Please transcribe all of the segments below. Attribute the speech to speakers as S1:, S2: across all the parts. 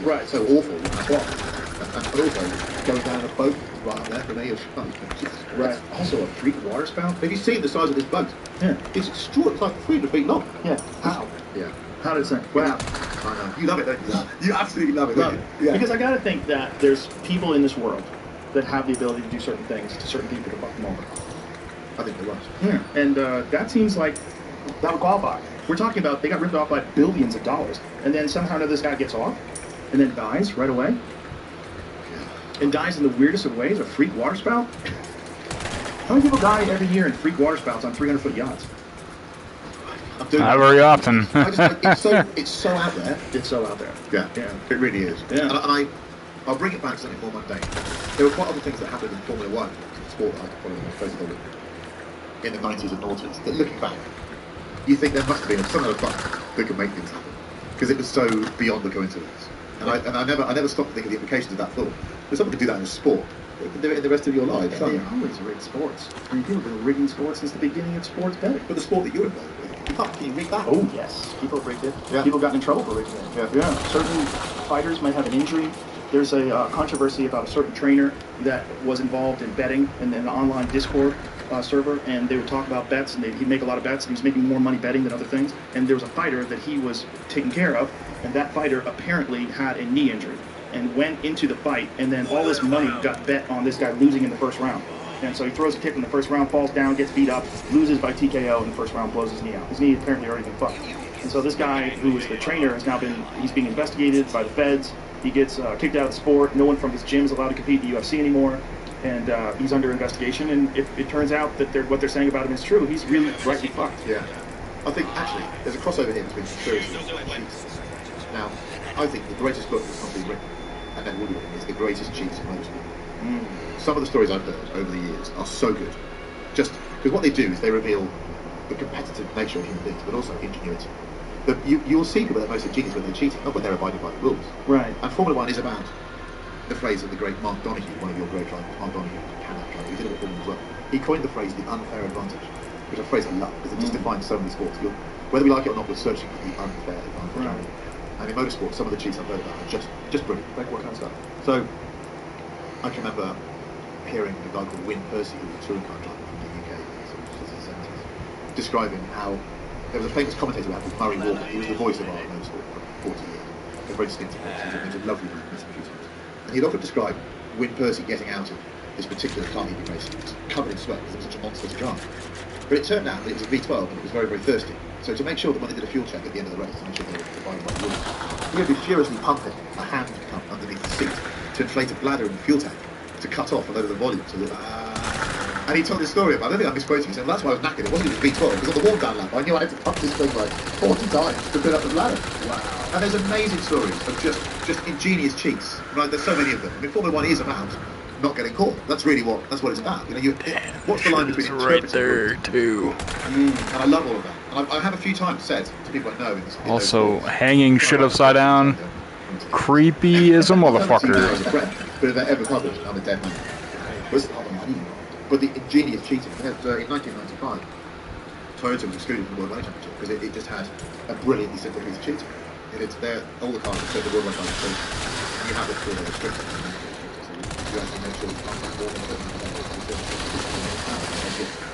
S1: Right. So awful. That's what. And also going down a boat right up there for me. Right. Also a freak water spout. Have you seen the size of this boat?
S2: Yeah.
S1: It's extraordinary. It's like 300 feet long.
S2: Yeah. How?
S1: Yeah.
S2: How did it sink? Wow.
S1: I know. You love it, don't you? You absolutely love it, don't you?
S2: Yeah. Because I got to think that there's people in this world that have the ability to do certain things to certain people to fuck them over.
S1: I think there was.
S2: Yeah. And that seems like that would qualify. We're talking about they got ripped off by billions of dollars, and then somehow this guy gets off, and then dies right away. Yeah. And dies in the weirdest of ways, a freak water spout. How many people die every year in freak water spouts on 300-foot yachts?
S3: Not very often.
S1: It's so out there.
S2: It's so out there.
S1: Yeah,
S2: yeah,
S1: it really is.
S2: Yeah.
S1: And I'll bring it back to something more mundane. There were quite other things that happened in Formula 1, sport that I followed most closely in the 90s and 90s. That looking back, you think there must have been some other fun that could make things happen because it was so beyond the coincidence. And I never stopped to think of the implications of that thought. If someone could do that in a sport, they can do it in the rest of your life.
S2: They always rig sports. I mean, people have been rigging sports since the beginning of sports betting.
S1: But the sport that you're involved with, can you rig that?
S2: Oh yes, people have rigged it.
S1: Yeah.
S2: People got in trouble for rigging it. Yeah. Certain fighters might have an injury. There's a controversy about a certain trainer that was involved in betting in an online Discord server, and they would talk about bets, and he'd make a lot of bets, and he was making more money betting than other things. And there was a fighter that he was taking care of, and that fighter apparently had a knee injury and went into the fight, and then all this money got bet on this guy losing in the first round. And so he throws a kick in the first round, falls down, gets beat up, loses by TKO in the first round, blows his knee out. His knee apparently already been fucked. And so this guy, who was the trainer, has now he's being investigated by the feds. He gets kicked out of the sport. No one from his gym is allowed to compete in the UFC anymore. And he's under investigation. And if it turns out that what they're saying about him is true, he's really rightly fucked.
S1: Yeah. I think, actually, there's a crossover here between conspiracy and cheats. Now, I think the greatest book that's not been written, and then will be written, is The Greatest Cheats in Motorsport. Some of the stories I've heard over the years are so good. Just because what they do is they reveal the competitive nature of human beings, but also ingenuity. You'll see people that are mostly genius when they're cheating, not when they're abiding by the rules.
S2: Right.
S1: And Formula 1 is about the phrase of the great Mark Donoghue, one of your great drivers, Mark Donoghue, Canada driver, he did it at Formula as well. He coined the phrase the unfair advantage, which is a phrase I love because it just defines so many sports. Whether we like it or not, we're searching for the unfair advantage.
S2: Right.
S1: And in motorsport, some of the cheats I've heard about are just brilliant. Like what kind of stuff? So I can remember hearing a guy called Wyn Percy, who was a touring car driver from the UK in the 70s, describing how there was a famous commentator we had called Murray Walker. He was the voice of our motorsport for 40 years. A very distinctive voice. He was a lovely man, and he'd often describe Wyn Percy getting out of this particular car he'd been racing. It was covered in sweat because it was such a monster to drive. But it turned out that it was a V12 and it was very, very thirsty. So to make sure that when they did a fuel check at the end of the race, to make sure they were abiding by the rules, he would be furiously pumping a hand pump underneath the seat to inflate a bladder in the fuel tank to cut off a load of the volume. So and he told this story about, I don't think I'm misquoting, he said, well, that's why I was knackered, it wasn't even V12, because on the warm down lap I knew I had to pump this thing like 40 times to fill up the bladder. Wow. And there's amazing stories of just ingenious cheats. Right? There's so many of them. I mean, Formula 1 is about not getting caught. That's really what it's about. You know, what's the line between
S3: right there too.
S1: And I love all of that. And I have a few times said to people I know in this.
S3: Also, hanging shit upside down. Creepy as a motherfucker.
S1: But if they're ever published, I'm a dead man. But the ingenious cheating. In 1995, Toyota was excluded from the World Rally Championship because it just had a brilliantly simple piece of cheating. It's there, all the cars that say the World Rally Championship, and you have it for the restricted. You actually make sure it's not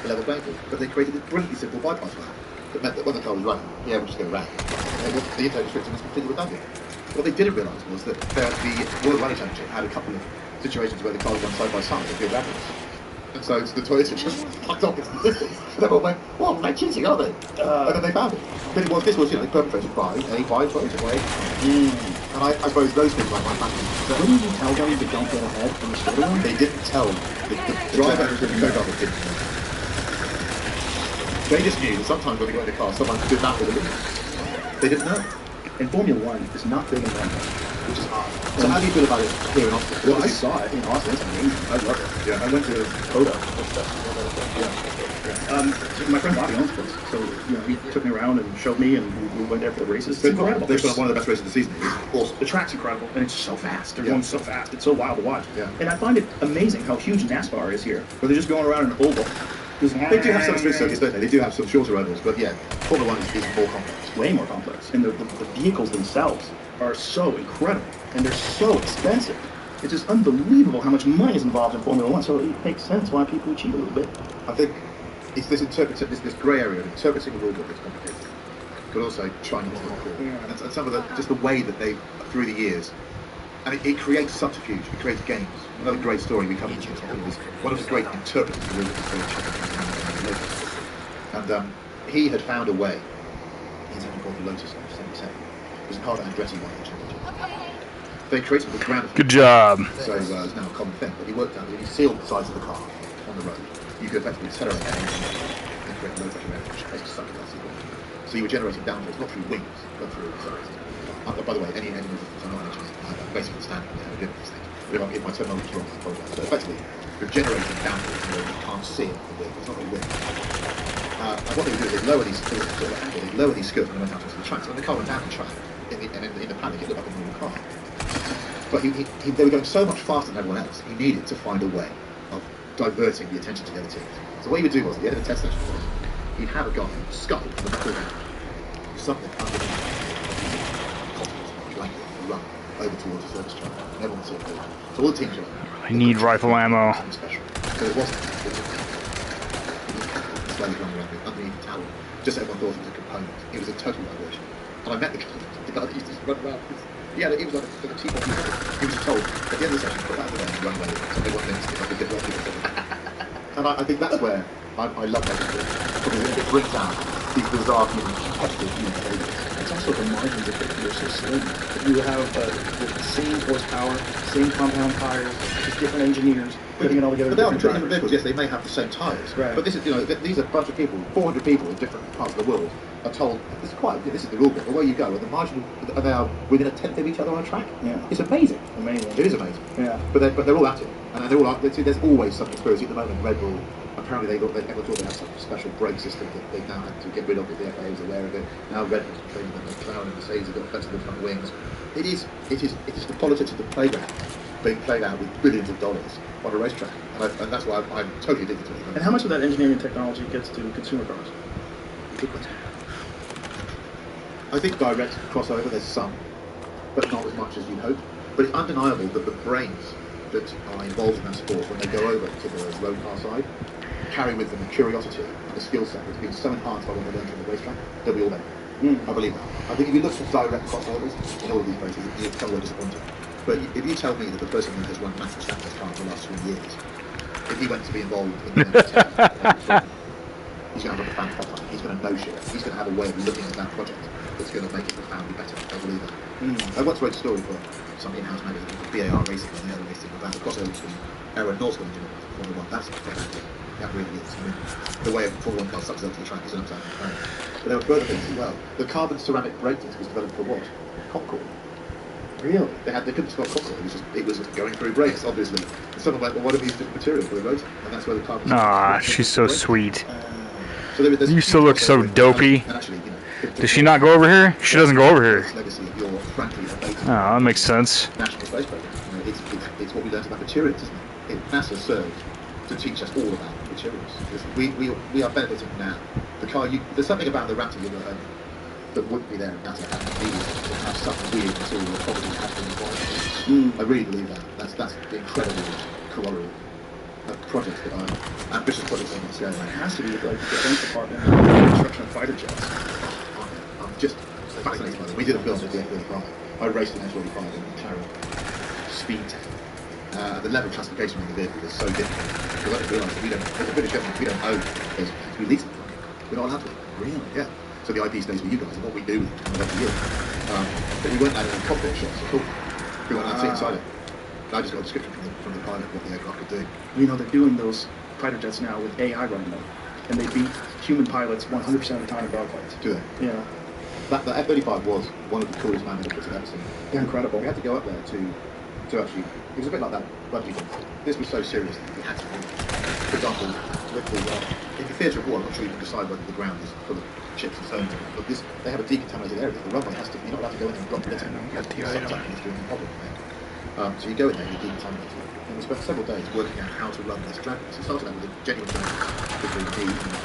S1: a level playing field. But they created a brilliantly simple bypass valve that meant that when the car was running, the air would just go around. The intake restriction was completely redundant. What they didn't realise was that the World Rally Championship had a couple of situations where the cars run side by side with good rapidness. And so the Toyota just fucked off into the distance. And everyone went, well, they're cheating, aren't they? And then they found it. But this was, they perpetrated by Toyota. And I suppose those things like my family.
S2: Wouldn't you tell them to don't get ahead from the straight line?
S1: They didn't tell the driver and the co-driver didn't know. They just knew that sometimes when they got in the car, someone did that with a limit. They didn't know.
S2: And Formula 1 is not big in London, which is odd.
S1: So how do you feel about it here in Austin?
S2: Well, I saw it in Austin. It's amazing. I love it. Yeah. I went to Coda. My friend Bobby owns this, so he took me around and showed me, and we went there for the races. It's incredible.
S1: They've got one of the best races of the season. It's awesome.
S2: The track's incredible, and it's so fast. They're going so fast. It's so wild to watch.
S1: Yeah.
S2: And I find it amazing how huge NASCAR is here, where they're just going around in an oval.
S1: They do have some street circuits, don't they? They do have some shorter ovals, but yeah, Formula 1 is more complex.
S2: Way more complex. And the vehicles themselves are so incredible, and they're so expensive. It's just unbelievable how much money is involved in Formula One. So it makes sense why people cheat a little bit.
S1: I think it's this grey area of interpreting a rule book that's complicated, but also trying to model it.
S2: Yeah.
S1: And some of just the way that they, through the years, and it creates subterfuge, it creates games. Another great story we covered this was one of the great interpreters of the rule book, and he had found a way. He's something called the Lotus 77. It was Ricardo Andretti won the championship. They created the ground.
S3: Good job.
S1: So it's now a common thing. But he worked out that if you sealed the sides of the car on the road, you could effectively accelerate the engine and create low pressure air, which basically sucked the sequel. So you were generating downforce, not through wings, but through accelerators. By the way, any engine with not engines, basically standard. They have these things. If my terminology is wrong, I apologize. But effectively, you're generating downforce in a way you can't see it from the wing. It's not a wing. And what they would do is they'd lower these skirts and they went out onto the track. So when the car went down the track, in the panic, it looked like a normal car. But they were going so much faster than everyone else, he needed to find a way diverting the attention to the other teams. So what he would do was, at the end of the test session, he'd have a guy scuffle from the back of the ground, something underneath, blanket, run over towards the service track, and everyone would see it go. So all the teams were like,
S3: I need rifle ammo.
S1: Something special. So it wasn't. Slowly run around underneath the tower, just so everyone thought it was a component. It was a total diversion. And I met the guy that used to run around. Yeah, it was like a T-ball. He was told at the end of the session, put that over there and run away. So they wanted him to like a bit rocky. And I think that's where I love that because it brings out these bizarre competitive behaviors.
S2: It's also the margins of it are so slim. You have the same horsepower, same compound tires, just different engineers putting it all together.
S1: But they are different vehicles. Yes, they may have the same tires.
S2: Right.
S1: But this is, these are a bunch of people, 400 people in different parts of the world are told this is the rule book. The way you go, and the margin, they are within a tenth of each other on a track.
S2: Yeah.
S1: It's amazing.
S2: Amazing.
S1: It is amazing.
S2: Yeah.
S1: But they're all at it, and they're all. There's always some conspiracy at the moment. Red Bull. Apparently, everyone thought they had some special brake system that they now had to get rid of. If the FIA was aware of it. Now Red Bull's complaining that McLaren and Mercedes have got flexible front wings. It is the politics of the playground being played out with billions of dollars on a racetrack, and that's why I'm totally addicted to it.
S2: And how much of that engineering technology gets to consumer cars?
S1: Good question. I think direct crossover, there's some, but not as much as you'd hope. But it's undeniable that the brains that are involved in that sport, when they go over to the road car side, carry with them the curiosity and the skill set that's been so enhanced by what they learned from the racetrack, they'll be all there. I believe that. I think if you look for direct crossovers in all of these places, you're totally disappointed. But if you tell me that the person who has run Max Verstappen's car for the last 3 years, if he went to be involved in the he's going to have a fan pop up, he's going to know shit, he's going to have a way of looking at that project that's going to make it profoundly better. I believe that. I once wrote a story for some in-house magazine called BAR Racing, and the other racing about the crossover between Aero and North Formula 1. That's fantastic. That really is. I mean, the way a Formula 1 car sucks up to the track is an upside down. But there were further things as well. The carbon ceramic brake disc was developed for what? Concord. Really? They couldn't spell Concord. It was just going through brakes, obviously. And someone went, well, what if we use different material for the rotor? And that's where the carbon.
S3: Aw, she's so sweet.
S1: So
S3: You still look so dopey.
S1: And actually,
S3: Does she not go over here? She doesn't go over here.
S1: Legacy of your frankly
S3: Oh, that makes sense.
S1: national space program. It's what we learned about materials, isn't it? NASA served to teach us all about materials. We are benefiting now. There's something about the Raptor you've heard that wouldn't be there if NASA hadn't needed to have some weird material that probably has been required. I really believe that. That's the incredible corollary of projects that are ambitious projects on the scale.
S2: It has to be like the Defense Department construction of fighter jets.
S1: I'm just fascinated by them. We did a film with the F-35. I raced an F-35 in McLaren speed test. The level of classification of the vehicle is so different. Because I didn't realise that as a British government, we don't own those. We lease them. We're not allowed to. Really? Yeah. So the IP stays with you guys, and what we do with it comes every year. But we weren't allowed in cockpit shots at all. We weren't allowed to see inside it. I just got a description from the pilot of what the aircraft could do.
S2: They're doing those fighter jets now with AI running them, and they beat human pilots 100% of the time in dogfights.
S1: Do they?
S2: Yeah.
S1: The F-35 was one of the coolest man helicopters I've ever seen.
S2: They're incredible.
S1: We had to go up there to actually. It was a bit like that bungee jump. This was so serious that we had to. For example, in the theatre of war, I'm not sure you can decide whether the ground is full of chips and stones. But they have a decontaminated area. The runway has to. You're not allowed to go in there and drop the litter.
S3: Get the item.
S1: Sometimes during the problem. So you go in there and you decontaminate it. And we spent several days working out how to run this drag race. It started out with a genuine drag race between me and the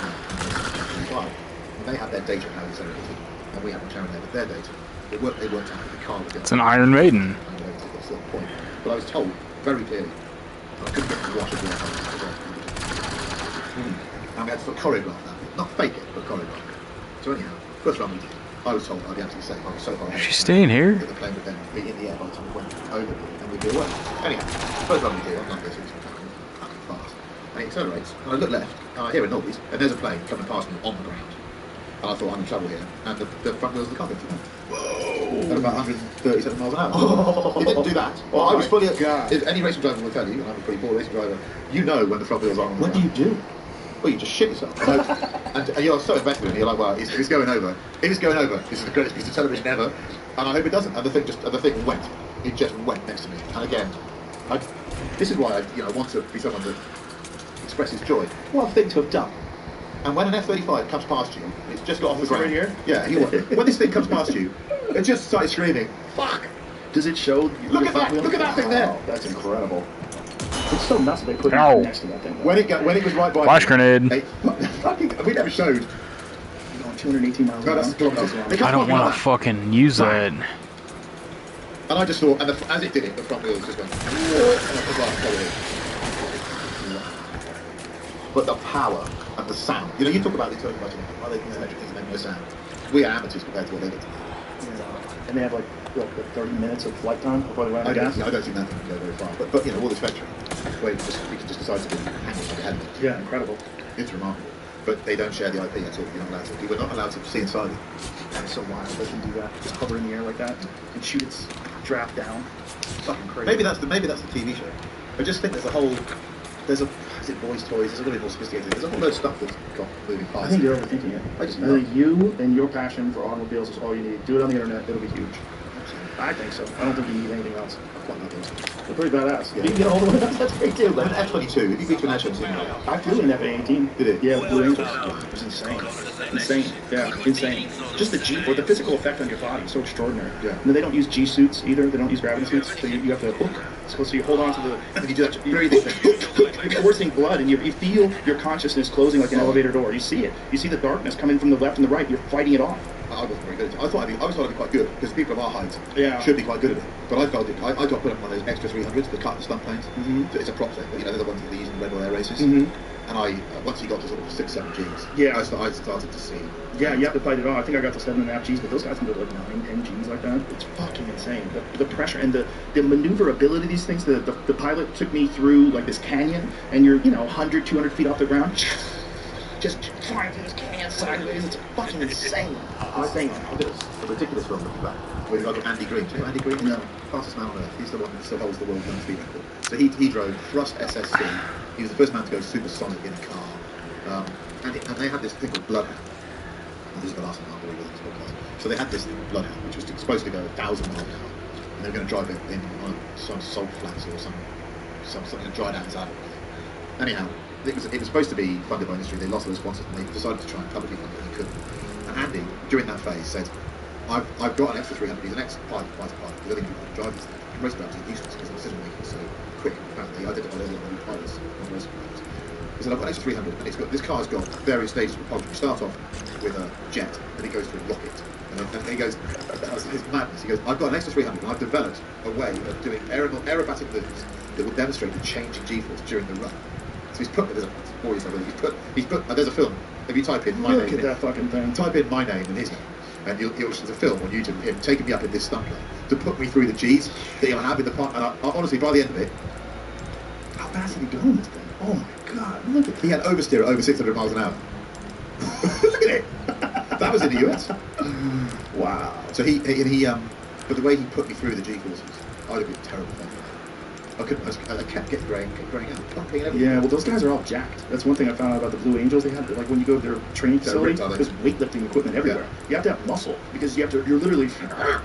S1: F-35. And they had their data of how it accelerated. And we had McLaren there with their data. It worked out that the car was
S3: It's an Iron Maiden.
S1: point. But I was told very clearly I couldn't get the wash of the and we had to sort of choreograph that. Not fake it, but choreograph it. So anyhow, first round we did. I was told I'd be absolutely safe. I was so far ahead.
S3: She's staying here.
S1: That the plane would then be in the air by the time it went over and we'd be away. Anyhow, first round we did, I'm not going to fast. And it accelerates, and I look left, and I hear a noise, and there's a plane coming past me on the ground. And I thought, I'm in trouble here. And the front wheels of the car go whoa! At about 137 miles an hour.
S2: Oh.
S1: It didn't do that. Well, I was fully...
S2: God.
S1: If any racing driver will tell you, and I'm a pretty poor racing driver, you know when the front wheels are on the
S2: What do
S1: ground.
S2: you do?
S1: Well, you just shit yourself. And you're so invested in it, you're like, well, it's going over. If it's going over, this is the greatest piece of television ever. And I hope it doesn't. And the thing went. It just went next to me. And again, this is why I want to be someone that expresses joy. What a thing to have done. And when an F-35 comes past you, it's just got off the ground.
S2: Right here?
S1: Yeah, when this thing comes past you, it just started screaming, fuck!
S2: Does it show?
S1: Look at that thing there!
S2: Wow, that's incredible. It's so nuts that they put it next to that thing.
S1: When it was right by
S3: Flash grenade.
S1: We never showed.
S2: Going 218 miles an
S1: No,
S2: hour.
S1: that's kilometers.
S3: I don't want to fucking use that.
S1: And I just thought, as it did it, the front wheels just went. And I thought, right, follow it. But the power and the sound. You talk about the turbo motor, why they can electric things make no sound. We are amateurs compared to what they did.
S2: And they have like 30 minutes of flight time before they run out
S1: I
S2: of gas.
S1: don't think that thing can go very far. But all this spectrum, where we can just decide to do handles like a helmet.
S2: Yeah, incredible.
S1: It's remarkable. But they don't share the IP at all. You're not allowed to. We're not allowed to see inside it.
S2: That's so wild. They can do that. Just hover in the air like that and shoot its draft down. Fucking crazy.
S1: Maybe that's the TV show. I just think is it Boys Toys? It's a little bit more sophisticated. There's a whole load of stuff that's got moving parts.
S2: I think you're overthinking it. I think you and your passion for automobiles is all you need. Do it on the internet. It'll be huge. I think so. I don't think you need anything else.
S1: I quite like those.
S2: They're pretty badass.
S1: Yeah.
S2: You can get all the way up. That's great too.
S1: But an F-22, if you beat to an F-22,
S2: I flew in an F-18.
S1: Did it?
S2: Yeah, with Blue Angels. It was insane. Insane. Yeah, insane. Just the G, or the physical effect on your body is so extraordinary.
S1: Yeah.
S2: And they don't use G suits either. They don't use gravity suits. So you have to hook. So you hold on to the...
S1: And you do that breathing thing.
S2: You're forcing blood, and you feel your consciousness closing like an elevator door. You see it. You see the darkness coming from the left and the right. You're fighting it off.
S1: I wasn't very good at it. I thought I'd be quite good, because people of our height
S2: Yeah.
S1: should be quite good at it. But I felt it. I got put up on one of those extra 300s, the cut and stunt planes.
S2: Mm-hmm.
S1: It's a prop set, they're the ones that they use in Red Bull Air races.
S2: Mm-hmm.
S1: And once you got to sort of 6-7 Gs,
S2: Yeah.
S1: I started to see.
S2: Yeah, you have to fight it off. I think I got to 7.5 Gs, but those guys can go to like 9, 10 Gs like that. It's fucking insane. The pressure and the maneuverability of these things. The pilot took me through like this canyon, and you're 100, 200 feet off the ground, just flying through this canyon sideways. It's fucking insane. Insane.
S1: A ridiculous film looking back. Where you got Andy Green. Do you know Andy Green?
S2: No.
S1: Fastest man on earth. He's the one that still holds the world speed record. So he drove Thrust SSC. He was the first man to go supersonic in a car. And they had this thing called Bloodhound. And this is the last thing I'll believe with this podcast. So they had this thing called Bloodhound, which was supposed to go 1,000 miles an hour. And they were going to drive it in on some salt flats or something dried out out. Anyhow, it was supposed to be funded by industry. They lost the sponsors and they decided to try and publicly fund it, and they couldn't. And Andy, during that phase, said, I've got an extra 300. He's an ex-fighter pilot, because I think people can drive this thing. Most drivers are useless because the decision making is so quick. Apparently, I did it on early pilots, on most pilots. He said, I've got an extra 300, and this car's got various stages of propulsion. You start off with a jet, then it goes to a rocket. And he goes, that's his madness. He goes, I've got an extra 300, and I've developed a way of doing aerobatic movements that will demonstrate the changing G-force during the run. So he's put, there's a film, if you type in my
S2: Look
S1: name,
S2: at that fucking thing.
S1: type in my name and his name, and there's a film on YouTube of him taking me up in this stunt plane to put me through the Gs that he'll have in the park. And honestly, by the end of it, how fast had he gone this thing? Oh my god, look at, he had oversteer at over 600 miles an hour. Look at it. That was in the US.
S2: Wow.
S1: So but the way he put me through the G forces, I'd have been terrible. I kept getting graying out.
S2: Yeah, well, those guys are all jacked. That's one thing I found out about the Blue Angels. They have, like, when you go to their training facility, there's weightlifting equipment everywhere. Yeah. You have to have muscle, because you're literally,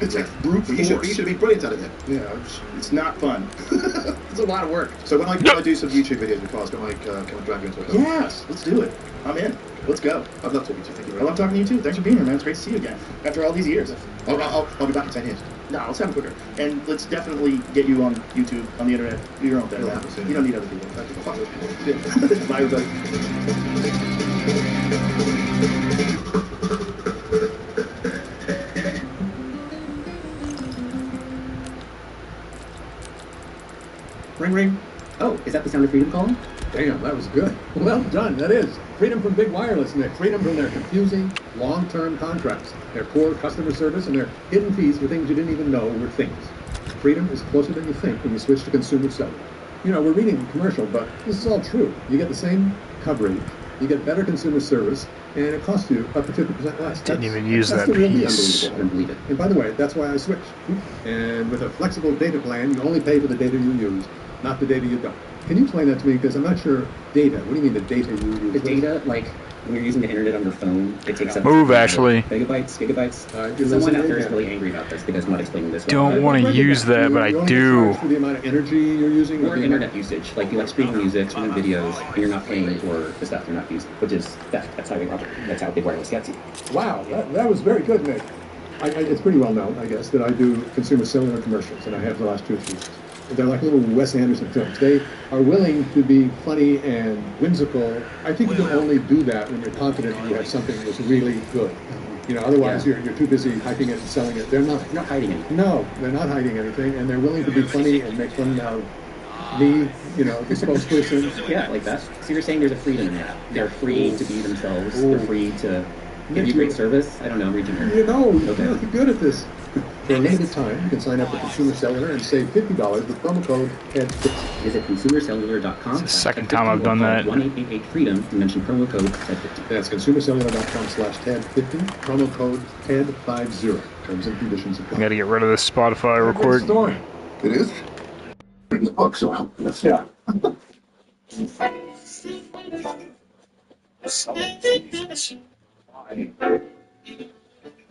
S2: it's like brute force.
S1: You should be brilliant at it then.
S2: Yeah, it's not fun. It's a lot of work.
S1: So when I do some YouTube videos with cars, can I drag you into it?
S2: Yes, let's do it. I'm in. Let's go.
S1: I love talking to you. Thank you very
S2: I
S1: much.
S2: love talking to you too. Thanks for being here, man. It's great to see you again after all these years.
S1: I'll be back in 10 years.
S2: No, let's have it quicker. And let's definitely get you on YouTube, on the internet. Do your own thing.
S1: It'll happen soon.
S2: You don't need other people.
S1: Fuck those people.
S2: Bye, everybody.
S4: Ring, ring.
S5: Oh, is that the sound of freedom calling?
S4: Damn, that was good. Well done, that is. Freedom from big wireless, Nick. Freedom from their confusing, long-term contracts, their poor customer service, and their hidden fees for things you didn't even know were things. Freedom is closer than you think when you switch to consumer cellular. You know, we're reading the commercial, but this is all true. You get the same coverage, you get better consumer service, and it costs you up to 50% less.
S3: Didn't even use
S4: that's
S3: that
S4: the real deal.
S3: piece.
S5: I don't believe it.
S4: And by the way, that's why I switched. And with a flexible data plan, you only pay for the data you use, not the data you don't. Can you explain that to me? Because I'm not sure. Data. What do you mean the data you use?
S5: The data, like when you're using the internet on your phone, it takes up
S3: Move, actually.
S5: megabytes, gigabytes.
S4: You're
S5: Someone out
S4: listening?
S5: there is
S4: Yeah.
S5: really angry about this because I'm not explaining this.
S3: Don't want to use that, but I
S4: You only get
S3: do.
S4: charged for the amount of energy you're using.
S5: More internet usage, like you like streaming music, streaming videos, and you're not paying for the stuff you're not using, which is that's how big wireless gets you.
S4: Wow, that was very good, Nick. It's pretty well known, I guess, that I do consumer cellular commercials, and I have the last 2 or 3 years. They're like little Wes Anderson films. They are willing to be funny and whimsical. I think you can only do that when you're confident you have something that's really good. You know, otherwise you're too busy hyping it and selling it. They're not
S5: hiding anything.
S4: No, they're not hiding anything, and they're willing to be funny and make fun of me, you know, the spokesperson.
S5: Yeah, like that. So you're saying there's a freedom in that. They're free to be themselves. They're free to give you great service. I don't know, reaching her.
S4: You know,
S5: Okay.
S4: you're good at this. For a limited time, you can sign up for Consumer Cellular and save $50 with promo code TED50.
S5: Visit consumercellular.com.
S3: It's the second time I've done that.
S5: 1888-FREEDOM and mention promo code TED50.
S4: That's consumercellular.com/TED50, promo code TED50. Terms and conditions
S3: I
S4: apply.
S3: gotta get rid of this Spotify real quick.
S4: Story.
S1: It is. Bring the books around. Let's see.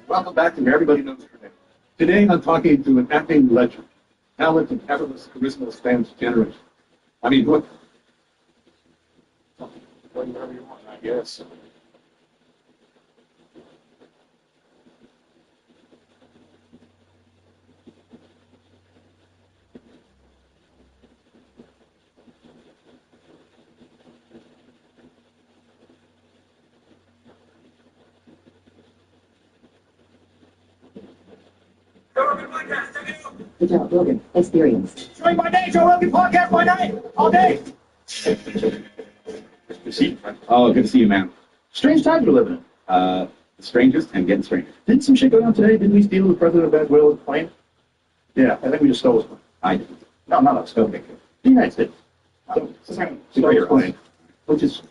S1: Welcome back to Everybody Knows Her Name. Today I'm talking to an acting legend. Talent and effortless charisma spans generations. I mean, what? Whatever you want, I guess.
S6: Good job, Logan. Experience.
S7: Showing my day, Joe Rogan podcast my night, all day.
S8: Good to see you. Oh, good to see you, man.
S2: Strange times we're living in.
S8: The strangest and getting stranger.
S2: Didn't some shit go down today? Didn't we steal the president of Venezuela's plane? Yeah, I think we just stole his plane.
S8: I did.
S2: No, not us.
S8: Okay, good.
S2: The United States.
S8: Stole your plane.
S2: Which is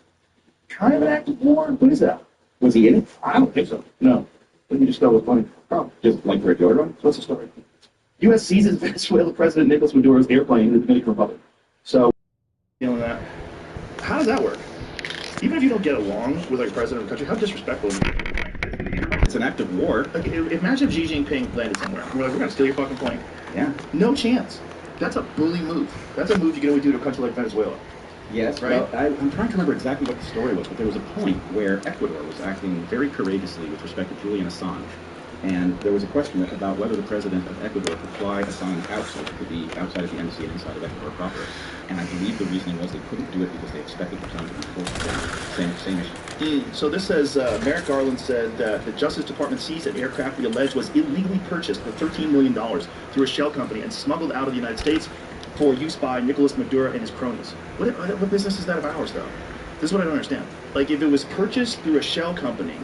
S2: kind of an act of war. What is that?
S8: Was he in it?
S2: I don't think so. No. I think we just stole his plane. Oh,
S8: Just like for a Jordan?
S2: what's the story? U.S. seizes Venezuela President Nicolas Maduro's airplane in the Dominican Republic. So, feeling that. How does that work? Even if you don't get along with like president of the country, how disrespectful is it?
S8: It's an act of war.
S2: Like, imagine if Xi Jinping landed somewhere. We're like, we're gonna steal your fucking plane.
S8: Yeah.
S2: No chance. That's a bully move. That's a move you can only do to a country like Venezuela.
S8: Yes,
S2: Right.
S8: well, I'm trying to remember exactly what the story was, but there was a point where Ecuador was acting very courageously with respect to Julian Assange. And there was a question about whether the president of Ecuador could fly Assange out so it could be outside of the embassy and inside of Ecuador proper. And I believe the reasoning was they couldn't do it because they expected Assange to be forced down. Same issue.
S2: So this says, Merrick Garland said that the Justice Department seized an aircraft we allege was illegally purchased for $13 million through a shell company and smuggled out of the United States for use by Nicolas Maduro and his cronies. What business is that of ours, though? This is what I don't understand. Like, if it was purchased through a shell company,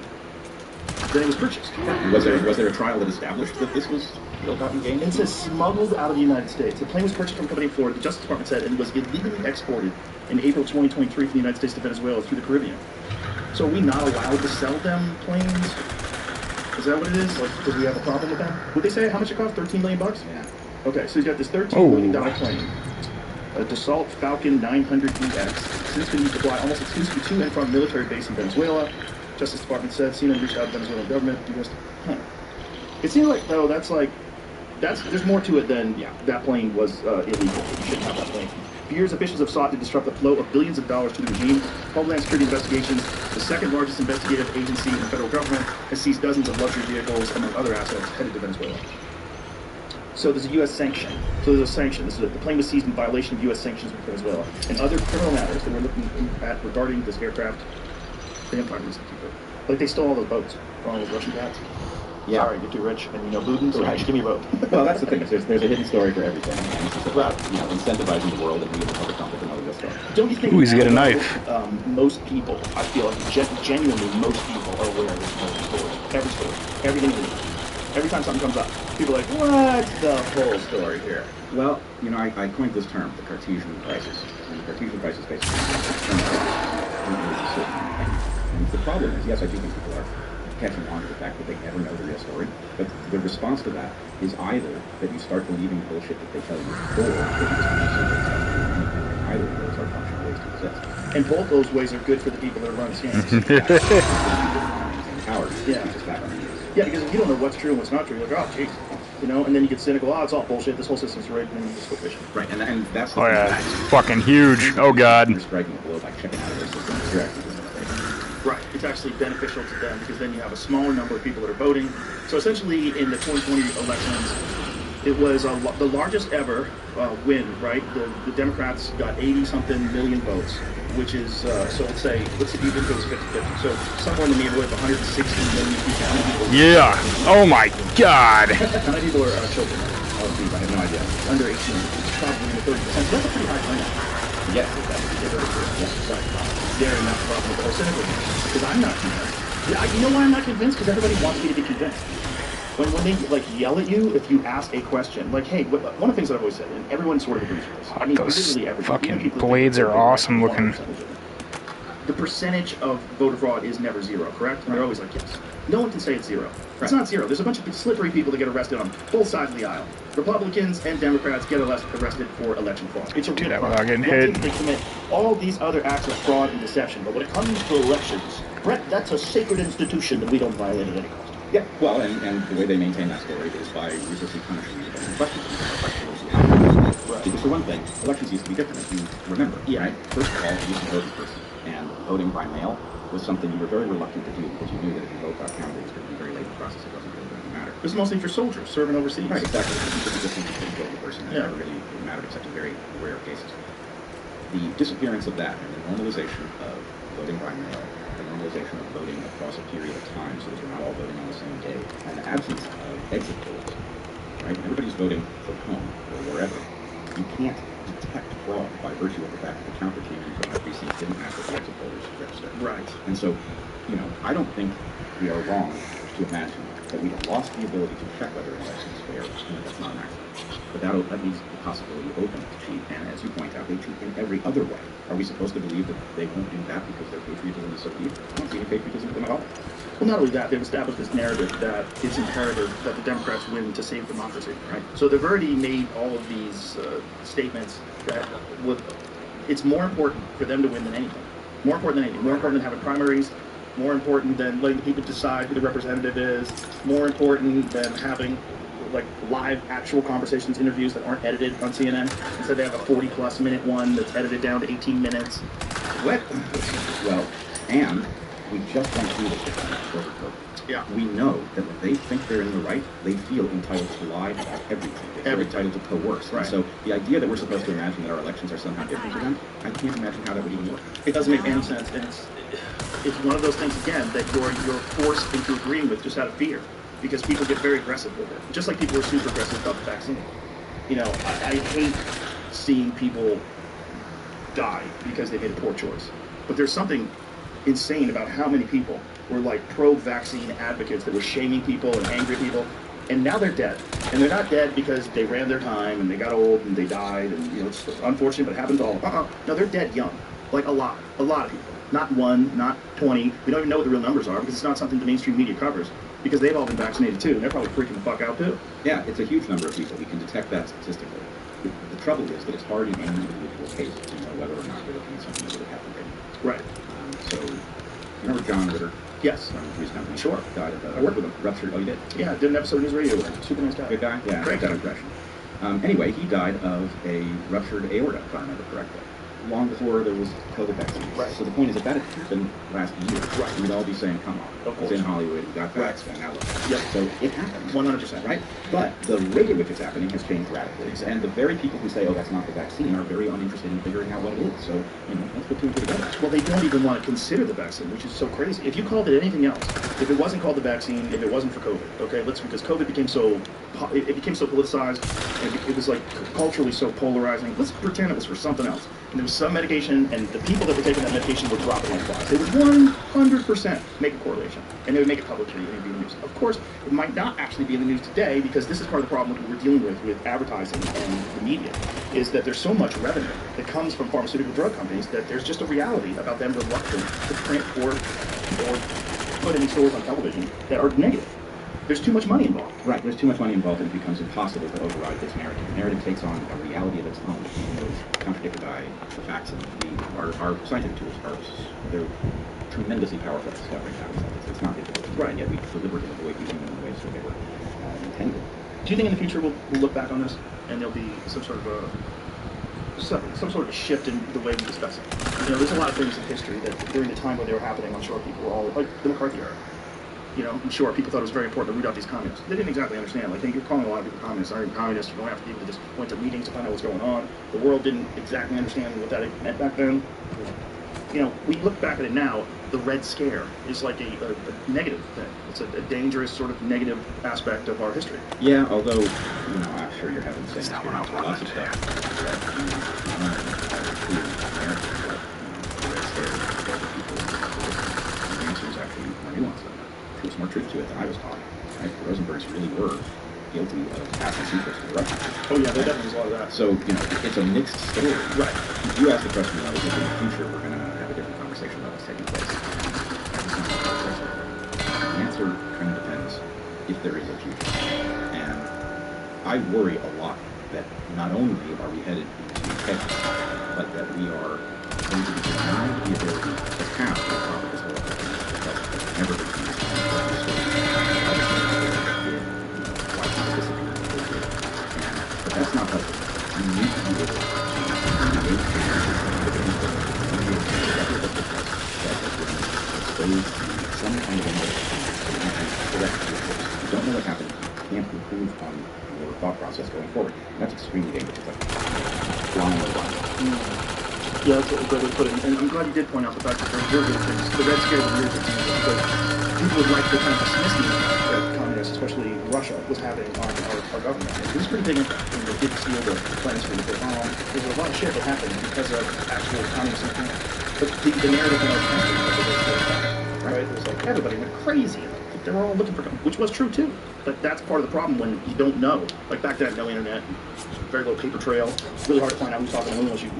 S2: then it was purchased.
S8: Was there a trial that established that this was ill-gotten gain?
S2: It says smuggled out of the United States. The plane was purchased from a company in Florida, the Justice Department said, and was illegally exported in April 2023 from the United States to Venezuela through the Caribbean. So are we not allowed to sell them planes? Is that what it is? Like, because we have a problem with them? Would they say how much it cost? 13 million bucks?
S8: Yeah.
S2: Okay, so he's got this $13 million plane, a Dassault Falcon 900EX, since been used to fly almost exclusively to and from military base in Venezuela. Justice Department said CNN reached out to Venezuelan government. It seems like though that's there's more to it than that plane was illegal. You shouldn't have that plane. For years, officials have sought to disrupt the flow of billions of dollars to the regime. Homeland Security Investigations, the second largest investigative agency in the federal government, has seized dozens of luxury vehicles, among other assets, headed to Venezuela. So there's a U.S. sanction. So there's a sanction. The plane was seized in violation of U.S. sanctions with Venezuela. And other criminal matters that we're looking at regarding this aircraft, they didn't find reason to keep it. Like they stole all those boats, all those Russian cats.
S8: Yeah.
S2: Sorry, you're too rich and you know Putin, so
S8: Right.
S2: just give me a vote.
S8: Well, that's the thing. There's a hidden story for everything. And this is about incentivizing the world, and we as a public company know this story.
S2: Don't you think?
S3: Ooh, he's got a
S2: now,
S3: knife.
S2: Most people, I feel like genuinely, most people are aware of this whole story. Every story, everything we do. Every time something comes up, people are like, "What's the whole story here?"
S8: Well, I coined this term, the Cartesian crisis. And the Cartesian crisis basically and the problem is, yes, I do think people are catching on to the fact that they never know the real story. But the response to that is either that you start believing bullshit that they tell you, or that you just believe something that's not anything. And either of those are functional ways to exist.
S2: And both those ways are good for the people that are running scams. Yeah. Yeah, because if you don't know what's true and what's not true, you're like, oh, jeez. And then you get cynical, oh, it's all bullshit, this whole system's rigged, and then you just go fishing.
S8: Right, and that's the
S3: Oh
S8: thing.
S3: yeah, it's fucking huge. Oh god.
S8: You're striking a blow by checking out of their system. You're actually doing it.
S2: Right, it's actually beneficial to them because then you have a smaller number of people that are voting. So essentially, in the 2020 elections, it was the largest ever win, right? The Democrats got 80-something million votes, which is, so let's see, even if it was 50-50. So somewhere in the neighborhood of 160 million people. How many people?
S3: Yeah. Oh my god.
S2: How many people are children?
S8: Oh, geez, I have no idea.
S2: Under 18. It's probably in the 30%. So that's a pretty high turnout.
S8: Yes, exactly.
S2: Sorry. They're not the problem with the whole cynical because I'm not convinced. Yeah, you know why I'm not convinced? Because everybody wants me to be convinced. When they yell at you if you ask a question, like, hey, one of the things that I've always said, and everyone sort of agrees with this. I mean,
S3: Those
S2: literally everybody.
S3: fucking
S2: Even people
S3: blades
S2: that
S3: are
S2: think they're
S3: awesome
S2: right,
S3: looking.
S2: 100% legitimate. The percentage of voter fraud is never zero, correct? And they're always like, yes. No one can say it's zero. It's not zero. There's a bunch of slippery people that get arrested on both sides of the aisle. Republicans and Democrats get arrested for election fraud. It's a
S3: Do
S2: real
S3: that
S2: crime.
S3: without getting
S2: Granted,
S3: hit.
S2: They commit all these other acts of fraud and deception, but when it comes to elections, Brett, that's a sacred institution that we don't violate at any cost.
S8: Yeah, well, and the way they maintain that story is by ruthlessly punishing you and questioning Because for one thing, elections used to be different, if you remember.
S2: Yeah.
S8: Right? First of all, you used to vote in person, and voting by mail was something you were very reluctant to do because you knew that if your vote got counted, it was going to be very late in the process. It wasn't really going to matter.
S2: It was mostly for soldiers serving overseas.
S8: Right, exactly. Just vote in person. It
S2: Yeah.
S8: never really mattered except in very rare cases. The disappearance of that and the normalization of voting by mail, the normalization of voting across a period of time so that you're not all voting on the same day, and the absence of exit polls, right? Everybody's voting from home or wherever. You can't detect fraud by virtue of the fact that the counter came in from that precinct didn't match what the exit pollers registered.
S2: Right.
S8: And so, I don't think we are wrong to imagine that we have lost the ability to check whether an election is fair, and that's not an accident. But that leaves the possibility open to cheat, and as you point out, they cheat in every other way. Are we supposed to believe that they won't do that because their patriotism is so deep? I don't see any patriotism in them at all.
S2: Well, not only that, they've established this narrative that it's imperative that the Democrats win to save democracy.
S8: Right.
S2: So they've already made all of these statements that it's more important for them to win than anything. More important than anything. More important than having primaries. More important than letting the people decide who the representative is. More important than having live actual conversations, interviews that aren't edited on CNN. Instead they have a 40+ minute one that's edited down to 18 minutes.
S8: What? Well, and we just went through this before.
S2: Yeah.
S8: We know that when they think they're in the right, they feel entitled to lie about everything. They're entitled to coerce.
S2: Right.
S8: And so the idea that we're supposed to imagine that our elections are somehow different for them, I can't imagine how that would even work.
S2: It doesn't make any sense, and it's one of those things again that you're forced into agreeing with just out of fear, because people get very aggressive with it. Just like people are super aggressive about the vaccine. I hate seeing people die because they made a poor choice. But there's something insane about how many people were pro-vaccine advocates that were shaming people and angry people, and now they're dead. And they're not dead because they ran their time and they got old and they died, and it's unfortunate, but it happens all. No, they're dead young. A lot of people. Not 1, not 20. We don't even know what the real numbers are because it's not something the mainstream media covers. Because they've all been vaccinated too, and they're probably freaking the fuck out too.
S8: Yeah, it's a huge number of people. We can detect that statistically. The trouble is that it's hard in any individual case to know whether or not we're looking at something that would have happened.
S2: Right.
S8: So, remember John Ritter?
S2: Yes.
S8: From Three's Company?
S2: Sure.
S8: Died of
S2: I worked with him.
S8: Ruptured. Oh, you did?
S2: Yeah, did an episode of his radio with him. Super nice guy.
S8: Good guy? Yeah,
S2: Great
S8: that
S2: guy.
S8: impression. Anyway, he died of a ruptured aorta, if I remember correctly. long before there was COVID vaccine.
S2: Right.
S8: So the point is, if that had happened last year,
S2: Right.
S8: we'd all be saying, come on,
S2: Of
S8: it's
S2: course.
S8: in Hollywood, we got vaxxed, and now look.
S2: Yep.
S8: So it happened.
S2: 100%.
S8: Right? But the rate at which it's happening has changed radically.
S2: Exactly.
S8: And the very people who say, oh, that's not the vaccine, are very uninterested in figuring out what it is. So, let's put two and two together.
S2: Well, they don't even want to consider the vaccine, which is so crazy. If you called it anything else, if it wasn't called the vaccine, if it wasn't for COVID, okay, because COVID became so, it became so politicized, and it was like culturally so polarizing. Let's pretend it was for something else. And there was some medication, and the people that were taking that medication were dropping like flies. They would 100% make a correlation, and they would make it publicly and it would be in the news. Of course, it might not actually be in the news today, because this is part of the problem we're dealing with advertising and the media, is that there's so much revenue that comes from pharmaceutical drug companies that there's just a reality about them reluctant to print or put any stories on television that are negative. There's too much money involved.
S8: Right, there's too much money involved, and it becomes impossible to override this narrative. The narrative takes on a reality of its own, even though it's contradicted by the facts. And our scientific tools they're tremendously powerful at discovering facts. It's not difficult to do, and yet we deliberately avoid using them in the ways that they were intended.
S2: Do you think in the future we'll look back on this and there'll be some sort of a shift in the way we discuss it? There's a lot of things in history that during the time when they were happening, I'm sure people were all like the McCarthy era. I'm sure people thought it was very important to root out these communists. They didn't exactly understand. Like, you're calling a lot of people communists, aren't even communists. You're going after people that just went to meetings to find out what's going on. The world didn't exactly understand what that meant back then. We look back at it now, the Red Scare is like a negative thing. It's a dangerous sort of negative aspect of our history.
S8: Yeah, although, I'm sure you're having the same experience with lots of stuff. The answer is actually more nuanced than that. There's more truth to it than I was taught. Right? The Rosenbergs really were guilty of passing secrets to the Russians.
S2: Oh yeah, there definitely is a lot of that.
S8: So, it's a mixed story.
S2: Right.
S8: You asked the question, is if in the future we're going to have a different conversation about what's taking place. The answer kind of depends if there is a future. And I worry a lot that not only are we headed into chaos, but that we are going to be denied the ability to have a proper historical because never been used. But that's not helpful. You need to be able to expose some kind of correct. You don't know what happened. You can't improve on your thought process going forward. And that's extremely dangerous. It's like flying the line.
S2: Yeah, that's a great way to put it. And I'm glad you did point out the fact that there were good things. The Red Scare was a weird thing because people would like to kind of dismiss the impact that communists, especially Russia, was having on our government. It was pretty big impact. They did steal the plans for nuclear bomb. There was a lot of shit that happened because of actual communism. But the narrative in our country was a big impact, right? It was like everybody went crazy. They were all looking for, which was true too. But that's part of the problem when you don't know. Like back then, no internet, very low paper trail. It's really hard to find out who's talking unless you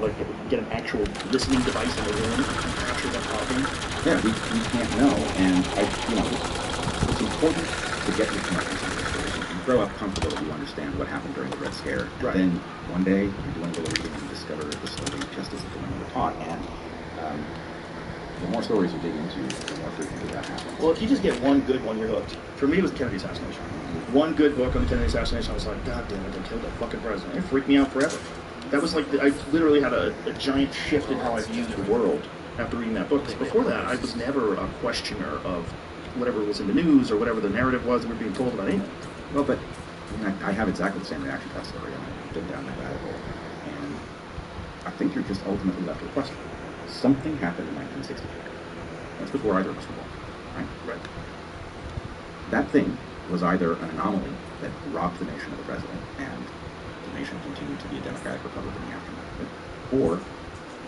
S2: get an actual listening device in the room and actually them talking.
S8: Yeah, we can't know, and it's important to get your connections into this. You grow up comfortable, you understand what happened during the Red Scare.
S2: Right.
S8: Then one day you're doing a little reading and you discover the story just as the women were taught, and the more stories you dig into, the more frequently that happens.
S2: Well, if you just get one good one, you're hooked. For me, it was the Kennedy assassination. One good book on the Kennedy assassination, I was like, God damn it, they killed that fucking president. It freaked me out forever. That was like, I literally had a giant shift in how I viewed the world after reading that book. Because before that, I was never a questioner of whatever was in the news or whatever the narrative was that we were being told about anything.
S8: Well, but I have exactly the same reaction to that story. I've been down that rabbit hole. And I think you're just ultimately left with a question. Something happened in 1964. That's before either of us were born, right?
S2: Right.
S8: That thing was either an anomaly that robbed the nation of the president and the nation continued to be a democratic republic in the aftermath, or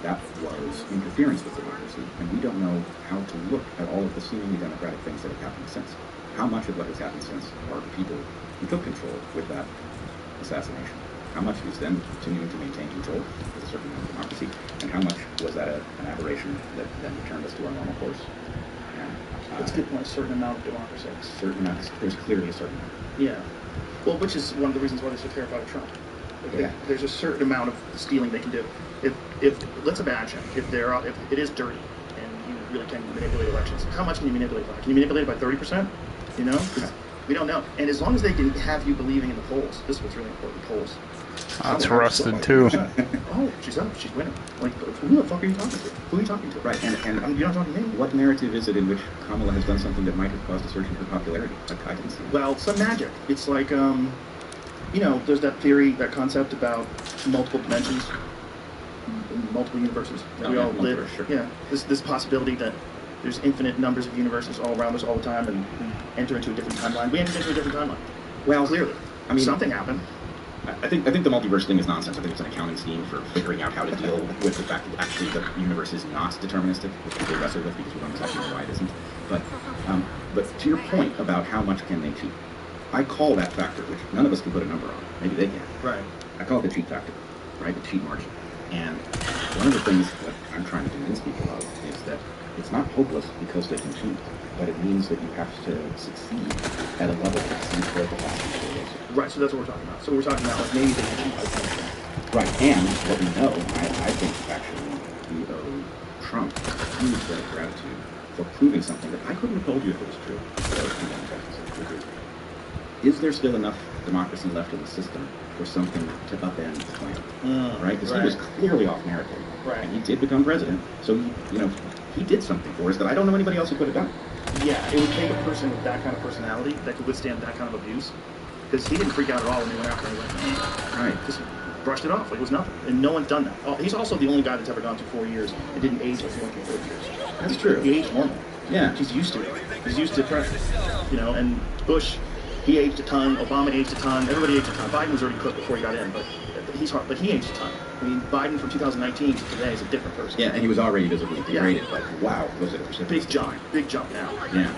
S8: that was interference with democracy, and we don't know how to look at all of the seemingly democratic things that have happened since. How much of what has happened since are the people who took control with that assassination? How much is them continuing to maintain control with a certain amount of democracy? And how much was that an aberration that then returned us to our normal course?
S2: That's a good point, a certain amount of democracy.
S8: There's clearly a certain amount.
S2: Yeah. Well, which is one of the reasons why they're so terrified of Trump.
S8: Yeah.
S2: There's a certain amount of stealing they can do. If let's imagine if it is dirty and you really can manipulate elections, how much can you manipulate by? Can you manipulate it by 30%? We don't know. And as long as they can have you believing in the polls, this is what's really important, polls.
S3: That's rusted too.
S2: Oh, she's up. She's winning. Like, who the fuck are you talking to? Who are you talking to?
S8: Right, and
S2: You're not talking to me.
S8: what narrative is it in which Kamala has done something that might have caused a surge in her popularity? Like, I didn't see.
S2: Well, some magic. It's like, you know, there's that theory, that concept about multiple dimensions, multiple universes that we all live.
S8: Sure.
S2: Yeah, this possibility that there's infinite numbers of universes all around us all the time, and we enter into a different timeline. We entered into a different timeline.
S8: Well,
S2: Clearly,
S8: I mean,
S2: something happened.
S8: I think the multiverse thing is nonsense. I think it's an accounting scheme for figuring out how to deal with the fact that actually the universe is not deterministic, which they wrestle with because we don't exactly know why it isn't. But to your point about how much can they cheat, I call that factor, which none of us can put a number on. Maybe they can.
S2: Right.
S8: I call it the cheat factor, right? The cheat margin. And one of the things that I'm trying to convince people of is that it's not hopeless because they can cheat, but it means that you have to succeed at a level that exceeds their capacity.
S2: Right, so that's what we're talking about. So we're talking about, like, maybe they can cheat by punishment.
S8: Right, and what we know, I think actually we owe Trump a huge debt of gratitude for proving something that I couldn't have told you if it was true. Is there still enough democracy left in the system for something to upend the plan? Right? Because he was clearly off narrative.
S2: Right.
S8: And he did become president, so he did something for us that I don't know anybody else who could have done.
S2: Yeah, it would take a person with that kind of personality that could withstand that kind of abuse. Because he didn't freak out at all when they went after him.
S8: Right.
S2: Just brushed it off like it was nothing. And no one's done that. Oh, he's also the only guy that's ever gone through 4 years and didn't age like he went through 4 years.
S8: That's true.
S2: He aged normal.
S8: Yeah.
S2: He's used to it. He's used to pressure. You know, and Bush, he aged a ton. Obama aged a ton. Everybody aged a ton. Biden was already cooked before he got in, but he's hard. But he aged a ton. I mean, Biden from 2019 to today is a different person.
S8: Yeah, and he was already visibly degraded, but wow, was it a precipitous
S2: Big jump now.
S8: Yeah.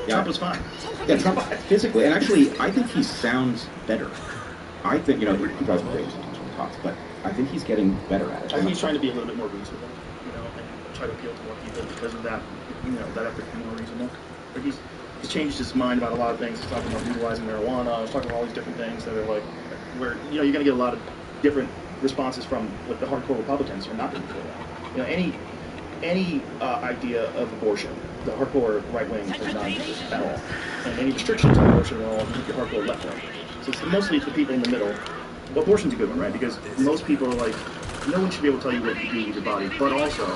S2: Trump was fine.
S8: Yeah, Trump physically, and actually, I think he sounds better. I think, he drives me crazy sometimes when he talks, but I think he's getting better at it.
S2: I think he's trying to be a little bit more reasonable, and try to appeal to more people because of that, that effort to be more reasonable. But he's changed his mind about a lot of things. He's talking about legalizing marijuana. He's talking about all these different things that are like, where, you're going to get a lot of different responses from like the hardcore Republicans who are not going to do that. Any idea of abortion, the hardcore right wing is not use at all. And any restrictions on abortion are all the hardcore left wing. So it's mostly the people in the middle. Well, abortion's a good one, right? Because most people are like, no one should be able to tell you what to do with your body, but also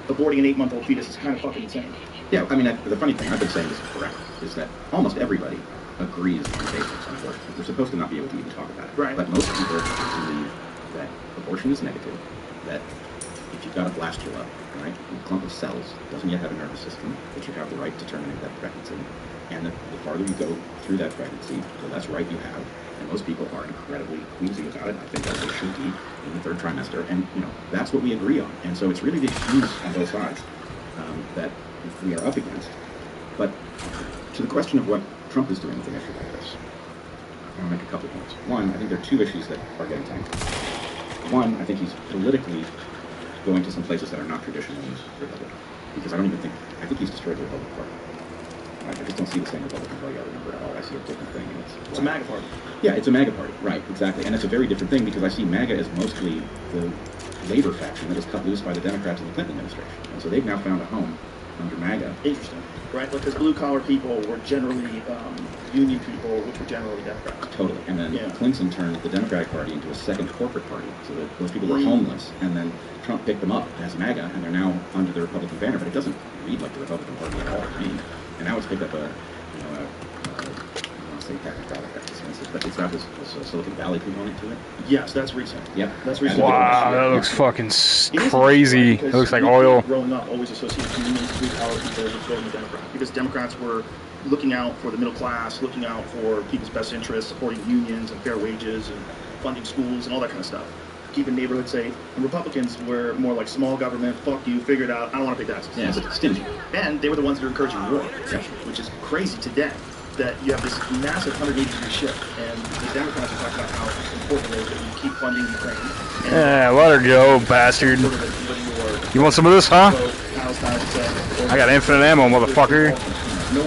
S2: aborting an 8-month-old fetus is kind of fucking insane.
S8: Yeah, I mean, the funny thing, I've been saying this forever, is that almost everybody agrees on the basics on abortion. We're supposed to not be able to even talk about it.
S2: Right.
S8: But most people believe that abortion is negative, that if you've got a blastula, right, a clump of cells, doesn't yet have a nervous system, that you have the right to terminate that pregnancy, and that the farther you go through that pregnancy, the less right you have. And most people are incredibly queasy about it. I think that they should be in the third trimester, and that's what we agree on. And so it's really the extremes on both sides that we are up against. But to the question of what Trump is doing with an issue like this, I want to make a couple of points. One, I think there are two issues that are getting tangled. One, I think he's politically going to some places that are not traditionally Republican, because I think he's destroyed the Republican Party. I just don't see the same Republican Party I remember at all. I see a different thing. And
S2: it's a MAGA party.
S8: Yeah, it's a MAGA party, right, exactly. And it's a very different thing because I see MAGA as mostly the labor faction that was cut loose by the Democrats in the Clinton administration. And so they've now found a home under MAGA.
S2: Interesting, right? Because blue-collar people were generally union people, which were generally Democrats.
S8: Totally. And then Clinton turned the Democratic Party into a second corporate party, so that those people were homeless. And then Trump picked them up as MAGA, and they're now under the Republican banner. But it doesn't read like the Republican Party at all to me. And now it's picked up I want to say technocratic, that's expensive, but it's got this Silicon Valley component to it.
S2: Yes, that's recent.
S8: Yep.
S2: That's recent.
S3: Wow, that looks fucking crazy. It looks like oil.
S2: Growing up, always associated unions, blue-collar people with voting Democrat, because Democrats were looking out for the middle class, looking out for people's best interests, supporting unions and fair wages and funding schools and all that kind of stuff, keeping neighborhoods safe. And Republicans were more like small government, fuck you, figure it out, I don't want to pay taxes.
S8: Yeah, stingy.
S2: And they were the ones that were encouraging war, which is crazy today, that you have this massive 180-degree shift, and the Democrats are talking about how important it is that you keep funding Ukraine.
S3: Yeah, let her go, bastard. You want some of this, huh? I got infinite ammo, motherfucker.
S2: No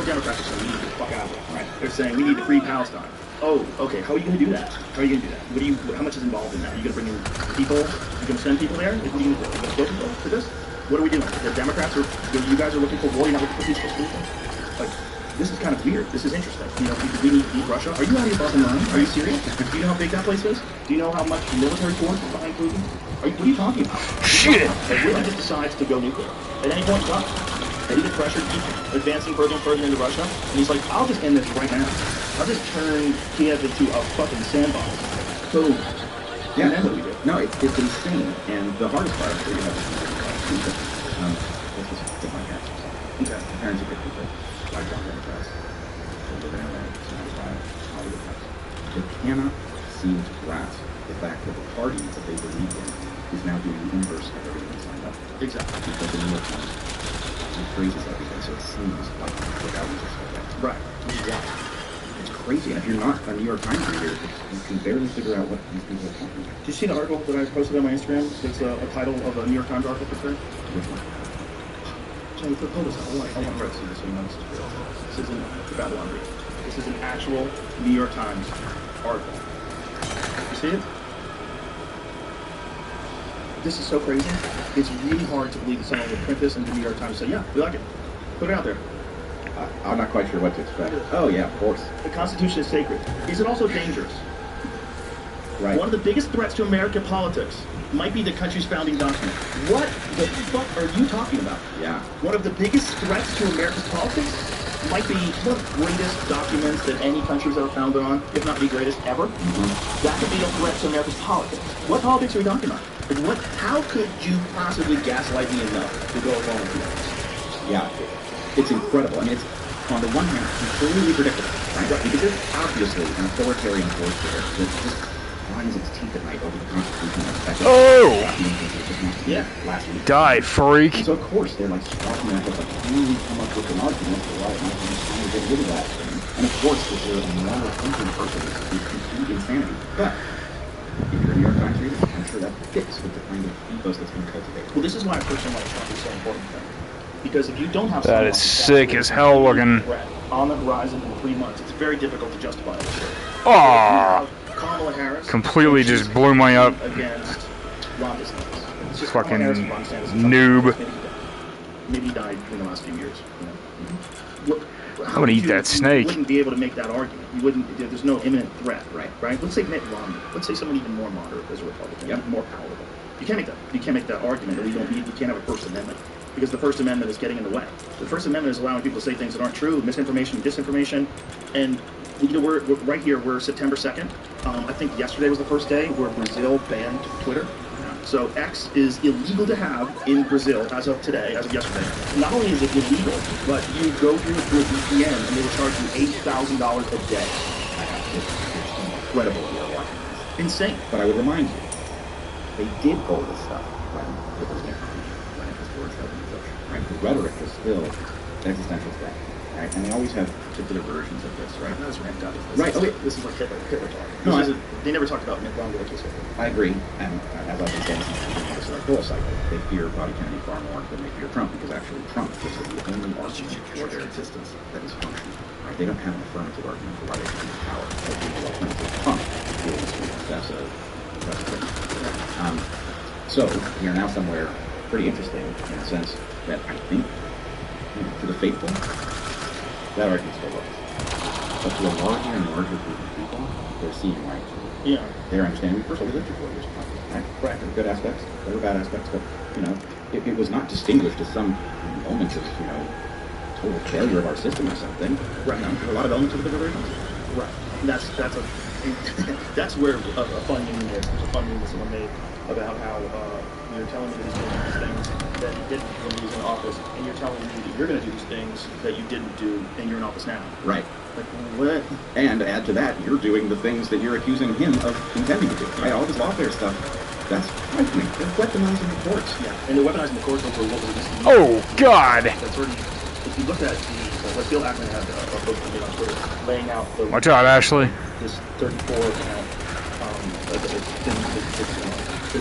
S2: Democrats are saying we need to get the fuck out of it. Right? They're saying we need to free Palestine. Oh, okay. How are you going to do that? How are you going to do that? How much is involved in that? Are you going to bring in people? Are you going to send people there? What are you going to do? Are you going to kill people for this? What are we doing? The Democrats are. You guys are looking for war. You're not looking for peaceful solutions. Like, this is kind of weird. This is interesting. You know, we need to beat Russia. Are you out of your fucking mind? Are you serious? Do you know how big that place is? Do you know how much military force is behind Putin? What are you talking about?
S3: Shit!
S2: Like, really just decides to go nuclear. At any point, done. And he gets pressure, keep advancing further and further into Russia. And he's like, I'll just end this right now. I'll just turn Kiev into a fucking sandbox. Boom.
S8: Yeah,
S2: And then what do we do?
S8: no, it's insane. And the hardest part, I'm sure you have let's just get my parents.
S2: Okay.
S8: My parents are good people. I dropped them fast. They live in LA, so that's why Hollywood house. They cannot seem to grasp the fact that the party that they believe in is now doing the inverse of everything they signed up for.
S2: Exactly.
S8: Because the New York Times phrases everything, so it seems like the values are so bad.
S2: Right. Exactly.
S8: It's crazy, and if you're not a New York Times reader, you can barely figure out what these people are talking about.
S2: Did you see the article that I posted on my Instagram? It's a title of a New York Times article for today.
S8: Which one?
S2: Johnny, put this on. I want to see this so you know this is real. This isn't the Battle Laundry. This is an actual New York Times article. You see it? This is so crazy. It's really hard to believe that someone would print this in the New York Times and say, yeah, we like it. Put it out there.
S8: I'm not quite sure what to expect. Oh, yeah, of course.
S2: The Constitution is sacred. Is it also dangerous?
S8: Right.
S2: One of the biggest threats to American politics might be the country's founding document. What the fuck are you talking about?
S8: Yeah.
S2: One of the biggest threats to America's politics might be one of the greatest documents that any country's ever founded on, if not the greatest ever.
S8: Mm-hmm.
S2: That could be a threat to America's politics. What politics are we talking about? Like, how could you possibly gaslight me enough to go along with this?
S8: Yeah. It's incredible. I mean, it's, on the one hand, completely predictable, right? Because there's obviously an authoritarian force there that just grinds its teeth at night over the Constitution.
S3: Oh!
S8: Yeah. Last week.
S3: Die, freak.
S8: So, of course, they're like stalking at us, like, really come up with an argument for why I'm trying to get rid of that thing. And of course, if you're a normal thinking person, it's complete insanity. But if you're a New York Times reader, I'm sure that fits with the kind of ethos that's been cultivated.
S2: Well, this is why a person like Trump is so important to them. Because if you don't have
S3: That is sick as hell looking.
S2: on the horizon in 3 months, it's very difficult to justify it.
S3: Aww.
S2: Kamala Harris
S3: Completely just blew my up.
S2: against Ron DeSantis. It's just
S3: Fucking
S2: Kamala Harris and Ron DeSantis.
S3: noob.
S2: Maybe he died in the last few years. You know?
S3: I'm gonna eat that snake.
S2: You wouldn't be able to make that argument. You wouldn't. There's no imminent threat, right? Let's say Mitt Romney. Let's say someone even more moderate as a Republican, even more palatable. You can't make that. You can't make that argument, or you can't have a First Amendment. Because the First Amendment is getting in the way. The First Amendment is allowing people to say things that aren't true, misinformation, disinformation, and we're right here. We're September 2nd. I think yesterday was the first day where Brazil banned Twitter. So X is illegal to have in Brazil as of today, as of yesterday. Not only is it illegal, but you go through a VPN and they will charge you $8,000 a day.
S8: It's incredible to watch.
S2: Insane.
S8: But I would remind you, they did all this stuff when it was Nick. Right? The rhetoric is still existential threat, right? And they always have particular versions of this, right?
S2: That's ramped up.
S8: Right. Okay.
S2: This is like Hitler talk.
S8: No,
S2: They never talked about Mitt Romney like this.
S8: I agree. And as I've been saying since the beginning of this electoral cycle, they fear Bobby Kennedy far more than they fear Trump, because actually Trump is the only argument for their existence that is functional. Right? They don't have an affirmative argument for why they should use power. Like the alternative to Trump is to assess a president. So we are now somewhere pretty interesting in the sense that I think, to the faithful, that argument still works. But to a larger and larger group of people, they're seeing right.
S2: Yeah.
S8: They're understanding. First of all, we lived for 4 years, right?
S2: Right.
S8: There were good aspects, there were bad aspects, but, it was not distinguished as some moments of, total failure of our system or something.
S2: Right.
S8: There were a lot of elements of the divergence.
S2: Right. And that's where a fun meme is. There's a fun meme that someone made about how you're telling me that he's doing these things that he didn't when he was in office, and you're telling me that you're going to do these things that you didn't do and you're in office now.
S8: Right.
S2: Like, what?
S8: And to add to that, you're doing the things that you're accusing him of intending to do. Right? All this lawfare stuff, that's frightening. They're weaponizing the courts.
S2: Yeah, and they're weaponizing the courts over what was this?
S3: Oh, God.
S2: That's already, if you look at like Bill Ackman had a post on Twitter laying out the...
S3: Watch out, Ashley.
S2: This 34 account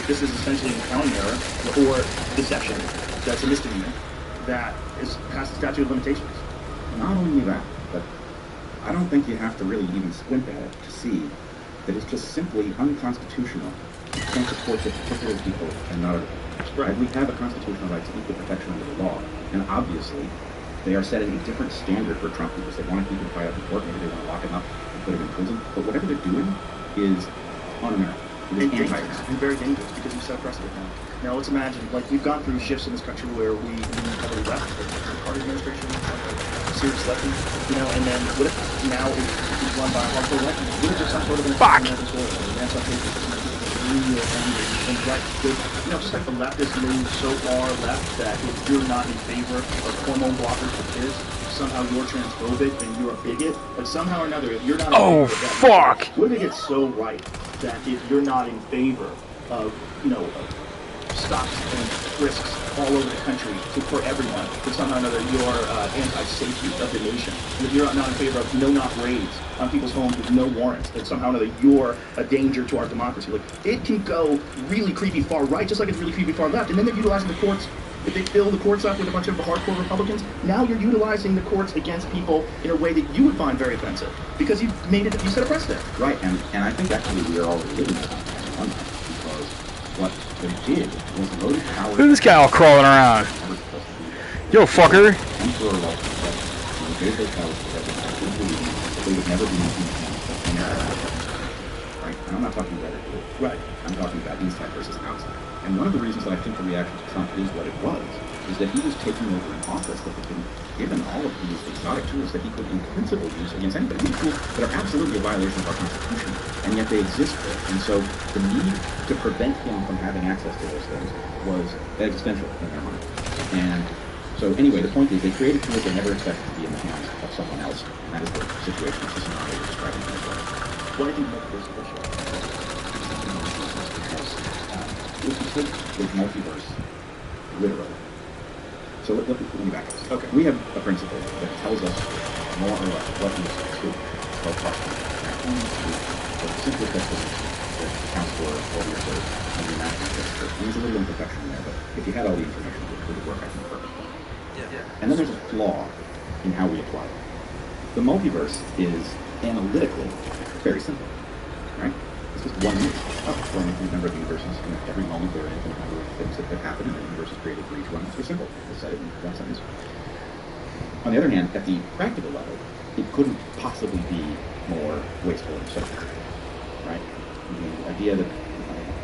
S2: this is essentially an accounting error or deception that's a misdemeanor that is past the statute of limitations.
S8: Not only that, but I don't think you have to really even squint at it to see that it's just simply unconstitutional. You can't support to particular people and not others.
S2: Right.
S8: We have a constitutional right to equal protection under the law, and obviously They are setting a different standard for Trump because they want to keep him tied up in court. Maybe they want to lock him up and put him in prison. But whatever they're doing is un-American. It is
S2: dangerous, and very dangerous because we've set a precedent now. Now let's imagine, like we've gone through shifts in this country where we heavily left, like the Carter administration, serious left, you know, and then what if now it's run by a hardcore left? What if there's some sort of an and right, you know, just like the leftists move so far left that if you're not in favor of hormone blockers for kids, somehow you're transphobic and you're a bigot. Like somehow or another, if you're not in favor of that,
S3: fuck!
S2: What if it gets so right that if you're not in favor of, you know, stops and frisks all over the country for everyone, that somehow or another you're anti-safety of the nation. And if you're not in favor of no-knock raids on people's homes with no warrants, that somehow or another you're a danger to our democracy. Like, it can go really creepy far right, just like it's really creepy far left. And then they're utilizing the courts. If they fill the courts up with a bunch of hardcore Republicans, now you're utilizing the courts against people in a way that you would find very offensive because you set a precedent.
S8: Right, and I think actually we are already living in one because what they did was loaded power.
S3: Look at this guy all crawling around. Yo, fucker.
S8: They would never be right? And I'm not talking about it.
S2: Right.
S8: I'm talking about inside versus outside. And one of the reasons that I think the reaction to Trump is what it was, is that he was taking over an office that had been given all of these exotic tools that he could in principle use against anybody. These tools that are absolutely a violation of our Constitution, and yet they exist there. And so the need to prevent him from having access to those things was existential in their mind. And so anyway, the point is they created tools they never expected to be in the hands of someone else. And that is the situation, it's the scenario we're describing in this way.
S2: Why do you make this issue?
S8: If you take the multiverse literally, so let me back up.
S2: Okay.
S8: We have a principle that tells us more or less what is true. It's called caution. The simplest definition that accounts for all your sort and the maximum that's true. And there's a little imperfection there, but if you had all the information, it would work out perfectly. And then there's a flaw in how we apply it. The multiverse is analytically very simple, right? It's just one unit. For an infinite number of universes, you know, every moment there are an infinite number of things that happen, and the universe is created for each one. It's very simple. We'll set it in one sentence. On the other hand, at the practical level, it couldn't possibly be more wasteful and absurd, right? The idea that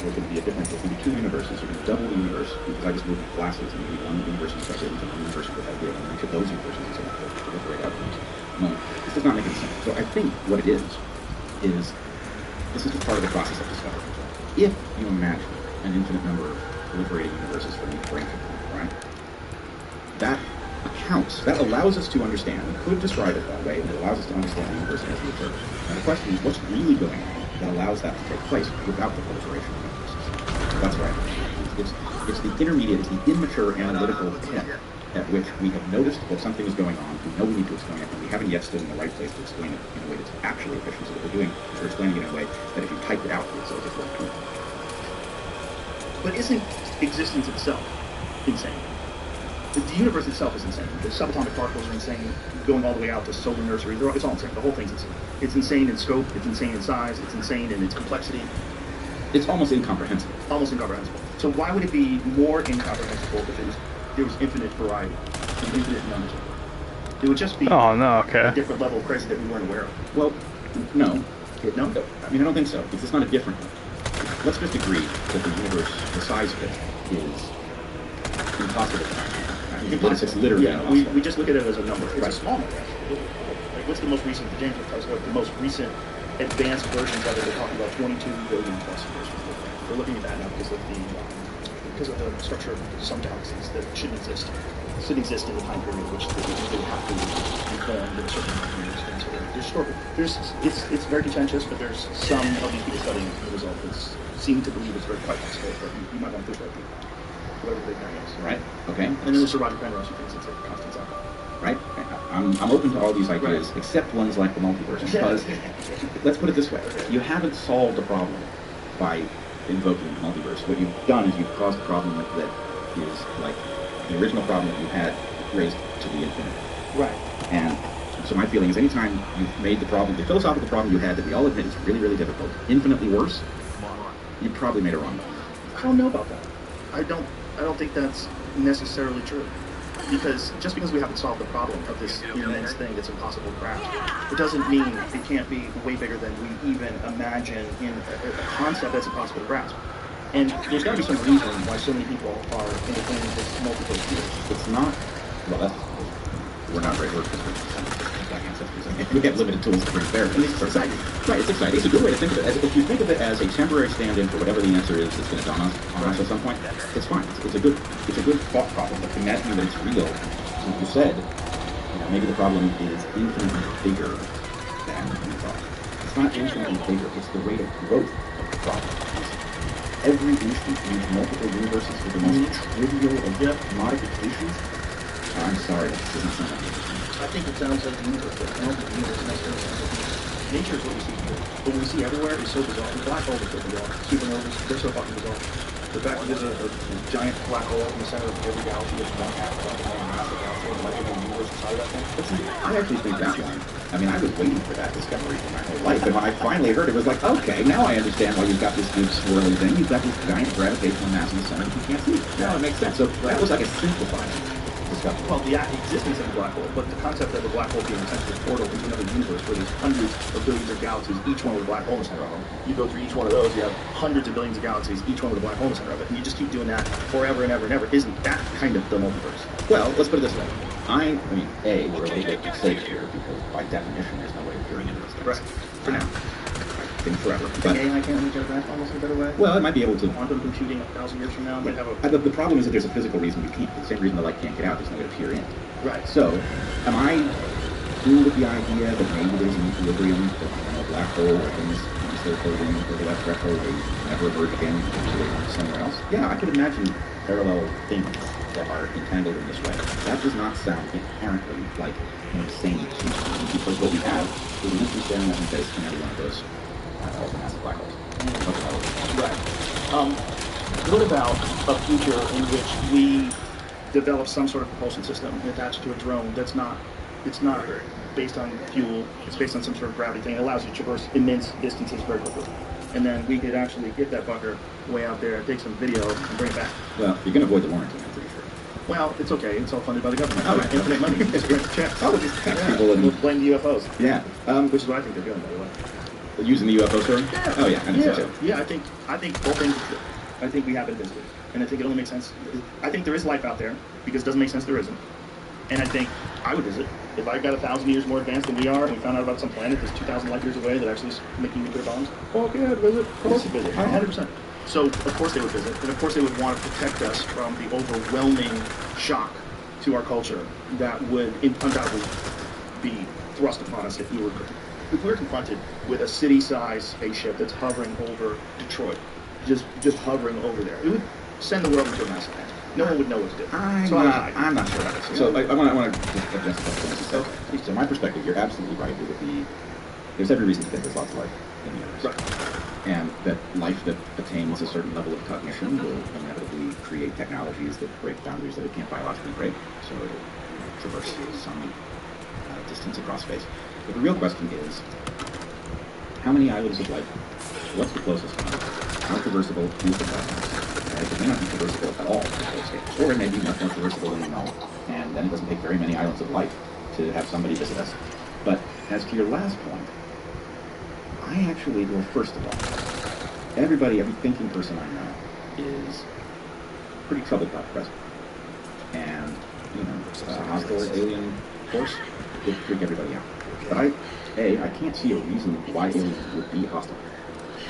S8: there could be a difference, there could be two universes, or double the universe, because I just moved glasses, and maybe one universe is separate into one universe with that idea, and each of those universes is enough to proliferate outcomes. No, this does not make any sense. So I think what it is this is just part of the process of discovery. If you imagine an infinite number of proliferating universes for each branch of them, right? That allows us to understand, we could describe it that way, and it allows us to understand the universe as the observer. Now the question is, what's really going on that allows that to take place without the proliferation of universes? That's right. It's the intermediate, it's the immature analytical step at which we have noticed that something is going on, we know we need to explain it, and we haven't yet stood in the right place to explain it in a way that's actually efficient. So what we're doing is we're explaining it in a way that if you type it out, it's just like true.
S2: But isn't existence itself insane? The universe itself is insane. The subatomic particles are insane, going all the way out to solar nursery. It's all insane. The whole thing's insane. It's insane in scope, it's insane in size, it's insane in its complexity.
S8: It's almost incomprehensible.
S2: Almost incomprehensible. So why would it be more incomprehensible if there was infinite variety and infinite numbers? It would just be a different level of crazy that we weren't aware of.
S8: Well, no.
S2: No?
S8: I mean, I don't think so. It's not a different one. Let's just agree that the universe, the size of it, is impossible. It's literally impossible.
S2: We just look at it as a number. It's
S8: right.
S2: A small number. Like, what's the most recent, James tells us what the most recent advanced versions of it, they're talking about 22 billion plus years. We're looking at that now because of the structure of some galaxies that shouldn't exist in the time period which they have to be formed in a certain amount of years. And so it's very contentious, but there's some of these people studying the result that seem to believe it's very quite possible, but you might want to push that through. Whatever the big thing is.
S8: Right. Okay.
S2: And then there's Sir Roger Penrose who thinks it's a constant cycle.
S8: Right. I'm open to all these ideas, except ones like the multiverse, because let's put it this way: you haven't solved the problem by invoking the multiverse. What you've done is you've caused a problem that is like the original problem that you had raised to the infinite.
S2: Right.
S8: And so my feeling is, anytime you've made the philosophical problem you had that we all admit is really, really difficult, infinitely worse, you probably made a wrong one.
S2: I don't know about that. I don't think that's necessarily true. Because just because we haven't solved the problem of this immense thing that's impossible to grasp, it doesn't mean it can't be way bigger than we even imagine in a concept that's impossible to grasp. And there's got to be some reason why so many people are entertaining this multiple theory.
S8: It's not, well, that's, we're not great workers. We have limited tools to bring to bear. And it's exciting. Right, it's exciting. It's a good way to think of it. If you think of it as a temporary stand-in for whatever the answer is that's going to dawn on us at some point, it's fine. It's a good thought problem. But imagining that it's real, like you said, maybe the problem is infinitely bigger than we thought. It's not infinitely bigger. It's the rate of growth of the problem. Every instant in multiple universes with the most trivial of modifications. I'm sorry, that doesn't sound like it.
S2: I think it sounds like the universe, but I don't think the universe necessarily sounds like nature. Nature is what we see here. What we see everywhere is so bizarre. The black holes are so bizarre. Supernovas, they're so fucking bizarre. The fact that there's a giant black hole in the center of every galaxy that's one half of the massive galaxy and like the universe inside of that thing.
S8: I actually think that one. I mean, I was waiting for that discovery for my whole life, and when I finally heard it, was like, okay, now I understand why you've got this big swirly thing. You've got this giant gravitational mass in the center that you can't see. Now it makes sense. So that was like a simplified discovery.
S2: Well, the existence of a black hole, but the concept of a black hole being essentially a portal into another universe where there's hundreds of billions of galaxies, each one with a black hole in the center of them. You go through each one of those, you have hundreds of billions of galaxies, each one with a black hole in the center of it, and you just keep doing that forever and ever and ever. Isn't that kind of the multiverse?
S8: Well, let's put it this way. I mean, A, we're a little bit safe here because by definition there's no way of peering into this thing.
S2: Right. For now.
S8: I think forever.
S2: But AI can't reach our grasp almost in a better way?
S8: Well, it might be able to.
S2: Quantum computing 1,000 years from now might have a...
S8: The problem is that there's a physical reason we can't. The same reason the light can't get out, there's no way to peer in.
S2: Right.
S8: So, am I cool with the idea that maybe there's an equilibrium, that a black hole or things once they're floating over that threshold, they never emerge again somewhere else? Yeah, I could imagine parallel things that are entangled in this way. That does not sound inherently like an insane system, because what we have is an instant staring up in face in every one of those massive black holes.
S2: Right. What about a future in which we develop some sort of propulsion system attached to a drone that's not, it's not based on fuel, it's based on some sort of gravity thing. It allows you to traverse immense distances very quickly. And then we could actually get that fucker way out there, take some video, and bring it back.
S8: Well, you can avoid the warranty, I'm pretty sure.
S2: Well, it's okay. It's all funded by the government.
S8: Oh, right.
S2: Infinite money. It's a great check.
S8: Oh, just tax people and
S2: we'll blame the UFOs.
S8: Yeah.
S2: Which is what I think they're doing, by the way.
S8: Using the UFO story?
S2: Yeah.
S8: Oh yeah, I think so too.
S2: Yeah, I think both things are true. I think we have it visited. And I think it only makes sense. I think there is life out there because it doesn't make sense there isn't. And I think I would visit. If I got 1,000 years more advanced than we are and we found out about some planet that's 2,000 light years away that actually is making nuclear bombs, fuck yeah, I'd visit. Of course I'd visit. 100%. So, of course they would visit. And of course they would want to protect us from the overwhelming shock to our culture that would undoubtedly be thrust upon us if we were confronted with a city-sized spaceship that's hovering over Detroit, just hovering over there. It would send the world into a massive panic. No one would know what to do.
S8: I'm not sure about this. So I want to just address that. Okay. So my perspective, you're absolutely right. It would be, there's every reason to think there's lots of life in the universe. Right. And that life that attains a certain level of cognition will inevitably create technologies that break boundaries that it can't biologically break. So it'll traverse some distance across space. But the real question is, how many islands of life? What's the closest one? How traversable is the cosmos? Right? It may not be traversable at all, or it may be much more traversable than we know. And then it doesn't take very many islands of life to have somebody visit us. But as to your last point, I actually, well, first of all, every thinking person I know is pretty troubled by the present. And, a hostile alien force would freak everybody out. But I can't see a reason why aliens would be hostile.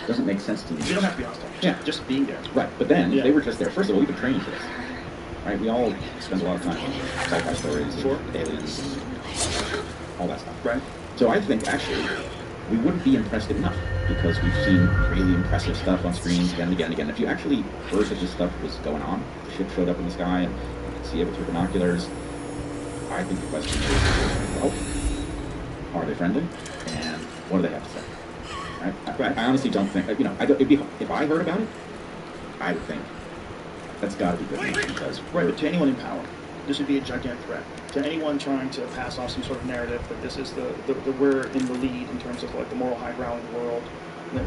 S8: It doesn't make sense to me.
S2: You don't have to be hostile.
S8: Yeah.
S2: Just being there.
S8: Right, but then, if they were just there, first of all, we could train for this. Right, we all spend a lot of time on sci-fi stories, aliens, all that stuff.
S2: Right.
S8: So I think, actually, we wouldn't be impressed enough, because we've seen really impressive stuff on screens again and again and again. If you actually heard that this stuff was going on, the ship showed up in the sky, and you could see it with your binoculars, I think the question is, well, are they friendly? And what do they have to say? Right? I honestly don't think, if I heard about it, I would think that's got to be good news, because...
S2: Right, but to anyone in power, this would be a gigantic threat. To anyone trying to pass off some sort of narrative that this is we're in the lead in terms of like the moral high ground in the world, that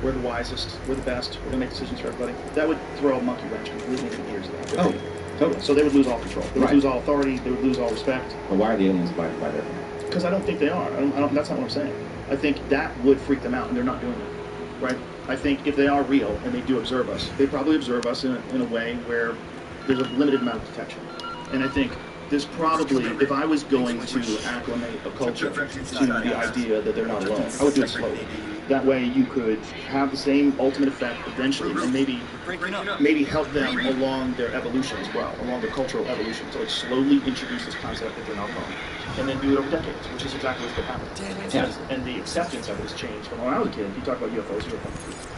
S2: we're the wisest, we're the best, we're gonna make decisions for everybody. That would throw a monkey wrench completely into the ears of everybody.
S8: Totally.
S2: So they would lose all control. They would
S8: Right.
S2: lose all authority. They would lose all respect.
S8: But why are the aliens abiding by their command?
S2: Because I don't think they are. I don't, that's not what I'm saying. I think that would freak them out, and they're not doing it. Right? I think if they are real and they do observe us, they probably observe us in a way where there's a limited amount of detection. And I think there's probably, if I was going to acclimate a culture to the idea that they're not alone, I would do it slowly. That way you could have the same ultimate effect eventually, and maybe help them along their evolution as well, along their cultural evolution. So like slowly introduce this concept that they're not alone, and then do it over decades, which is exactly what's going to happen.
S8: Yes.
S2: And the acceptance of it has changed. From when I was a kid, you talk about UFOs, you're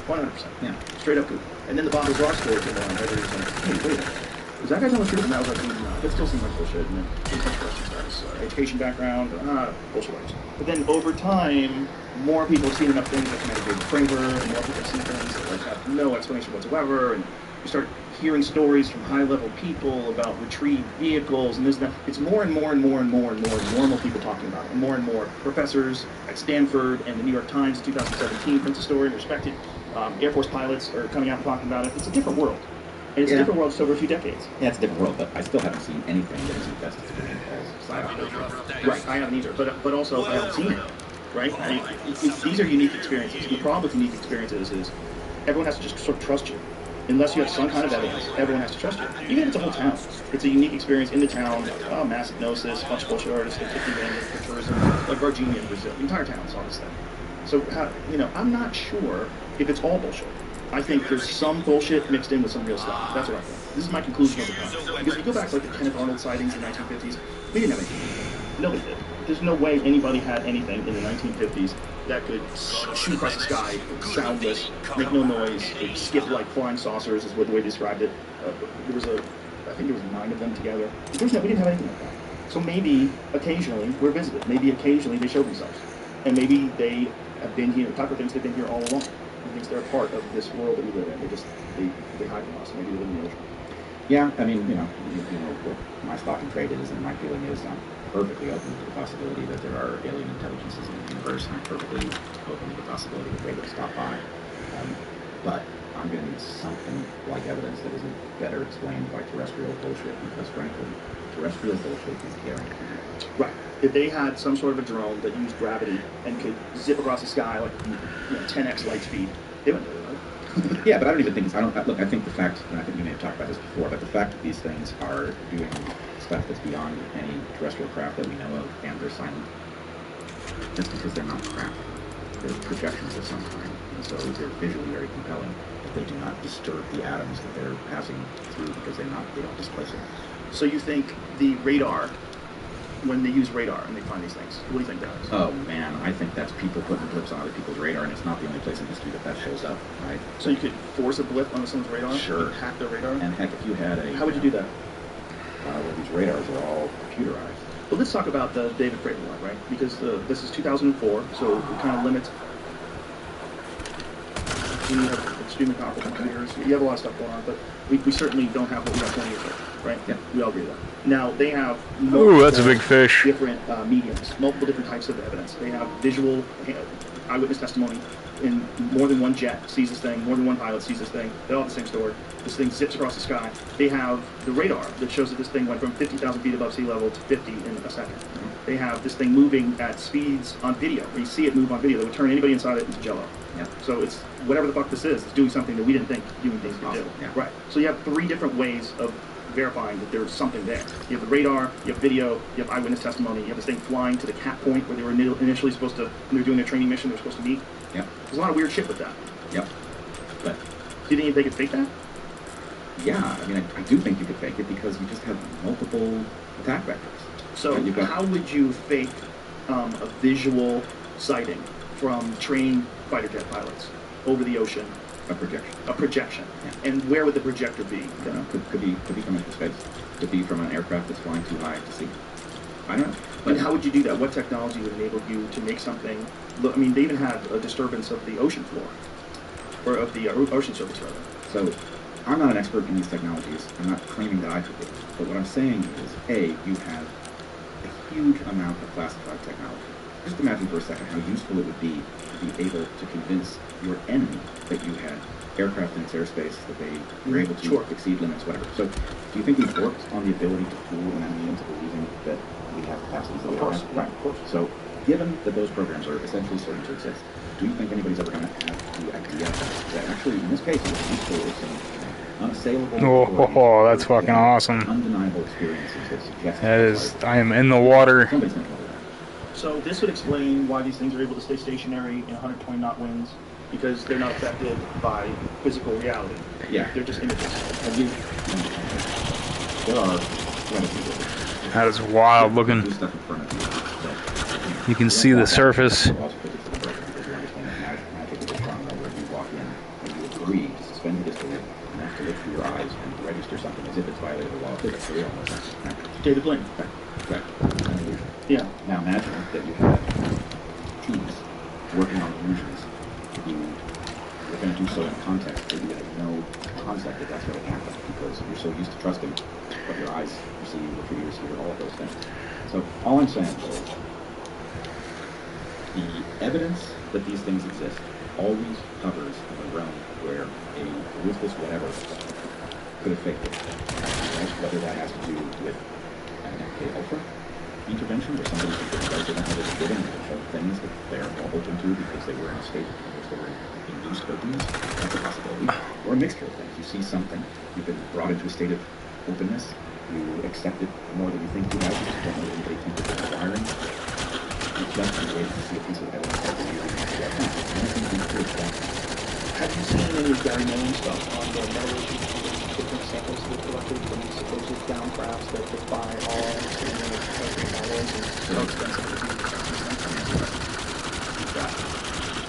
S2: 100%.
S8: Yeah.
S2: Straight up poop. And then the Bob Ross story came along, everybody was like, hey, wait a minute. Was that guy telling the truth? And I was like, no, that still seems like bullshit. And then some questions starts, education background, bullshit. But then over time, more people have seen enough things like Commander David Fravor, and more people see things that like have no explanation whatsoever, and you start hearing stories from high-level people about retrieved vehicles, and it's more and more and more and more and more normal people talking about it, and more professors at Stanford and the New York Times in 2017 prints a story, and respected Air Force pilots are coming out and talking about it. It's a different world. And it's a different world just over a few decades.
S8: Yeah, it's a different world, but I still haven't seen anything that is invested in as psyop.
S2: Right, I haven't either, but also I haven't seen it. Right? I mean, these are unique experiences. The problem with unique experiences is everyone has to just sort of trust you. Unless you have some kind of evidence, everyone has to trust you. Even if it's a whole town. It's a unique experience in the town. Mass hypnosis, a bunch of bullshit artists, 50 million for tourism, like Virginia and Brazil. The entire town saw this thing. So, I'm not sure if it's all bullshit. I think there's some bullshit mixed in with some real stuff. That's what I think. This is my conclusion of the problem. Because if you go back to like the Kenneth Arnold sightings in the 1950s, we didn't have anything. Nobody did. There's no way anybody had anything in the 1950s that could shoot across the sky, soundless, make no noise, skip like flying saucers is what the way they described it. I think there was 9 of them together. We didn't have anything like that. So maybe occasionally we're visited. Maybe occasionally they show themselves. And maybe they have been here. Tucker thinks they've been here all along. He thinks they're a part of this world that we live in. They hide from us. Maybe they live in the ocean.
S8: Yeah, I mean, you know what my stock and trade is, and my feeling is I'm perfectly open to the possibility that there are alien intelligences in the universe, and I'm perfectly open to the possibility that they would stop by. But I'm going to need something like evidence that isn't better explained by terrestrial bullshit, because frankly, terrestrial bullshit is guaranteed.
S2: Right. If they had some sort of a drone that used gravity and could zip across the sky like 10x light speed, they wouldn't do it, right?
S8: Yeah, but I don't even think look, I think the fact, and I think you may have talked about this before, but the fact that these things are doing stuff that's beyond any terrestrial craft that we know of, and they're silent, that's because they're not craft. They're projections of some kind, and so they're visually very compelling, but they do not disturb the atoms that they're passing through because they don't displace them.
S2: So you think the radar, when they use radar and they find these things, what do you think that is?
S8: Oh man, I think that's people putting blips on other people's radar, and it's not the only place in history that shows up, right?
S2: So you could force a blip onto someone's radar?
S8: Sure.
S2: Hack their radar?
S8: And heck, if you had a...
S2: How would you do that?
S8: Well, these radars are all computerized.
S2: Well, let's talk about the David Fravor one, right? Because this is 2004, so it kind of limits... You have extremely powerful computers. You have a lot of stuff going on, but we certainly don't have what we got 20 years ago, right?
S8: Yeah.
S2: We all agree with that. Now, they have
S3: Ooh, that's a big fish.
S2: different mediums, multiple different types of evidence. They have visual eyewitness testimony, and more than one jet sees this thing, more than one pilot sees this thing. They all have the same story. This thing zips across the sky. They have the radar that shows that this thing went from 50,000 feet above sea level to 50 in a second. They have this thing moving at speeds on video. When you see it move on video, that would turn anybody inside it into jello.
S8: Yeah.
S2: So it's whatever the fuck this is, it's doing something that we didn't think human beings could do.
S8: Yeah.
S2: Right. So you have 3 different ways of verifying that there's something there. You have the radar, you have video, you have eyewitness testimony, you have this thing flying to the cap point where they were initially supposed to, when they were doing their training mission, they were supposed to meet.
S8: Yeah.
S2: There's a lot of weird shit with that.
S8: Yep. But
S2: Do you think they could fake that?
S8: yeah, I mean, I do think you could fake it because you just have multiple attack vectors.
S2: So
S8: You've got-
S2: how would you fake a visual sighting from trained fighter jet pilots over the ocean?
S8: A projection.
S2: A projection.
S8: Yeah.
S2: And where would the projector be?
S8: I don't know. Could be from outer space. Could be from an aircraft that's flying too high to see. I don't know.
S2: And how would you do that? What technology would enable you to make something look? I mean, they even had a disturbance of the ocean floor, or of the ocean surface, rather.
S8: So, I'm not an expert in these technologies. I'm not claiming that I could be. But what I'm saying is, A, you have a huge amount of classified technology. Just imagine for a second how useful it would be to be able to convince your enemy that you had aircraft in its airspace, that they were able to exceed limits, whatever. So, do you think we've worked on the ability to fool an enemy into believing that we have capacities that we don't have? Right, of course. So, given that those programs are essentially certain to exist, do you think anybody's ever going to have the idea that actually, in this case, what's useful is some unassailable
S3: Oh, that's fucking awesome.
S8: undeniable experiences that suggest
S3: that is, I am in the water.
S8: Somebody's going to know that.
S2: So this would explain why these things are able to stay stationary in 120 knot winds, because they're not affected by physical reality.
S8: Yeah.
S2: They're just images.
S8: There are
S3: That is wild looking. You can see the surface.
S8: Agree to suspend the disbelief and have to look through your eyes and register something as if it's violated the law of physics. So we all know that.
S2: David Blaine.
S8: Right.
S2: Yeah.
S8: Now imagine that you have teams working on illusions. You're going to do so in a context where you have no concept that that's going to happen because you're so used to trusting what your eyes perceive, what your ears hear, all of those things. So all I'm saying is the evidence that these things exist always hovers in a realm where a ruthless whatever could have faked it. Right? Whether that has to do with an MK Ultra intervention where somebody could have done how they were doing and show things that they're more open to because they were in a state in which they were induced openness. That's a possibility. Or a mixture of things. You see something, you've been brought into a state of openness, you accept it more than you think you have, you just don't know what anybody thinks it's acquiring. You just wait to see a piece of evidence that's
S2: Have you seen any of Gary Nolan's stuff on the metallurgy, different samples that were collected from these supposed down crafts that defy all standard alloys and so expensive to be?
S8: You've got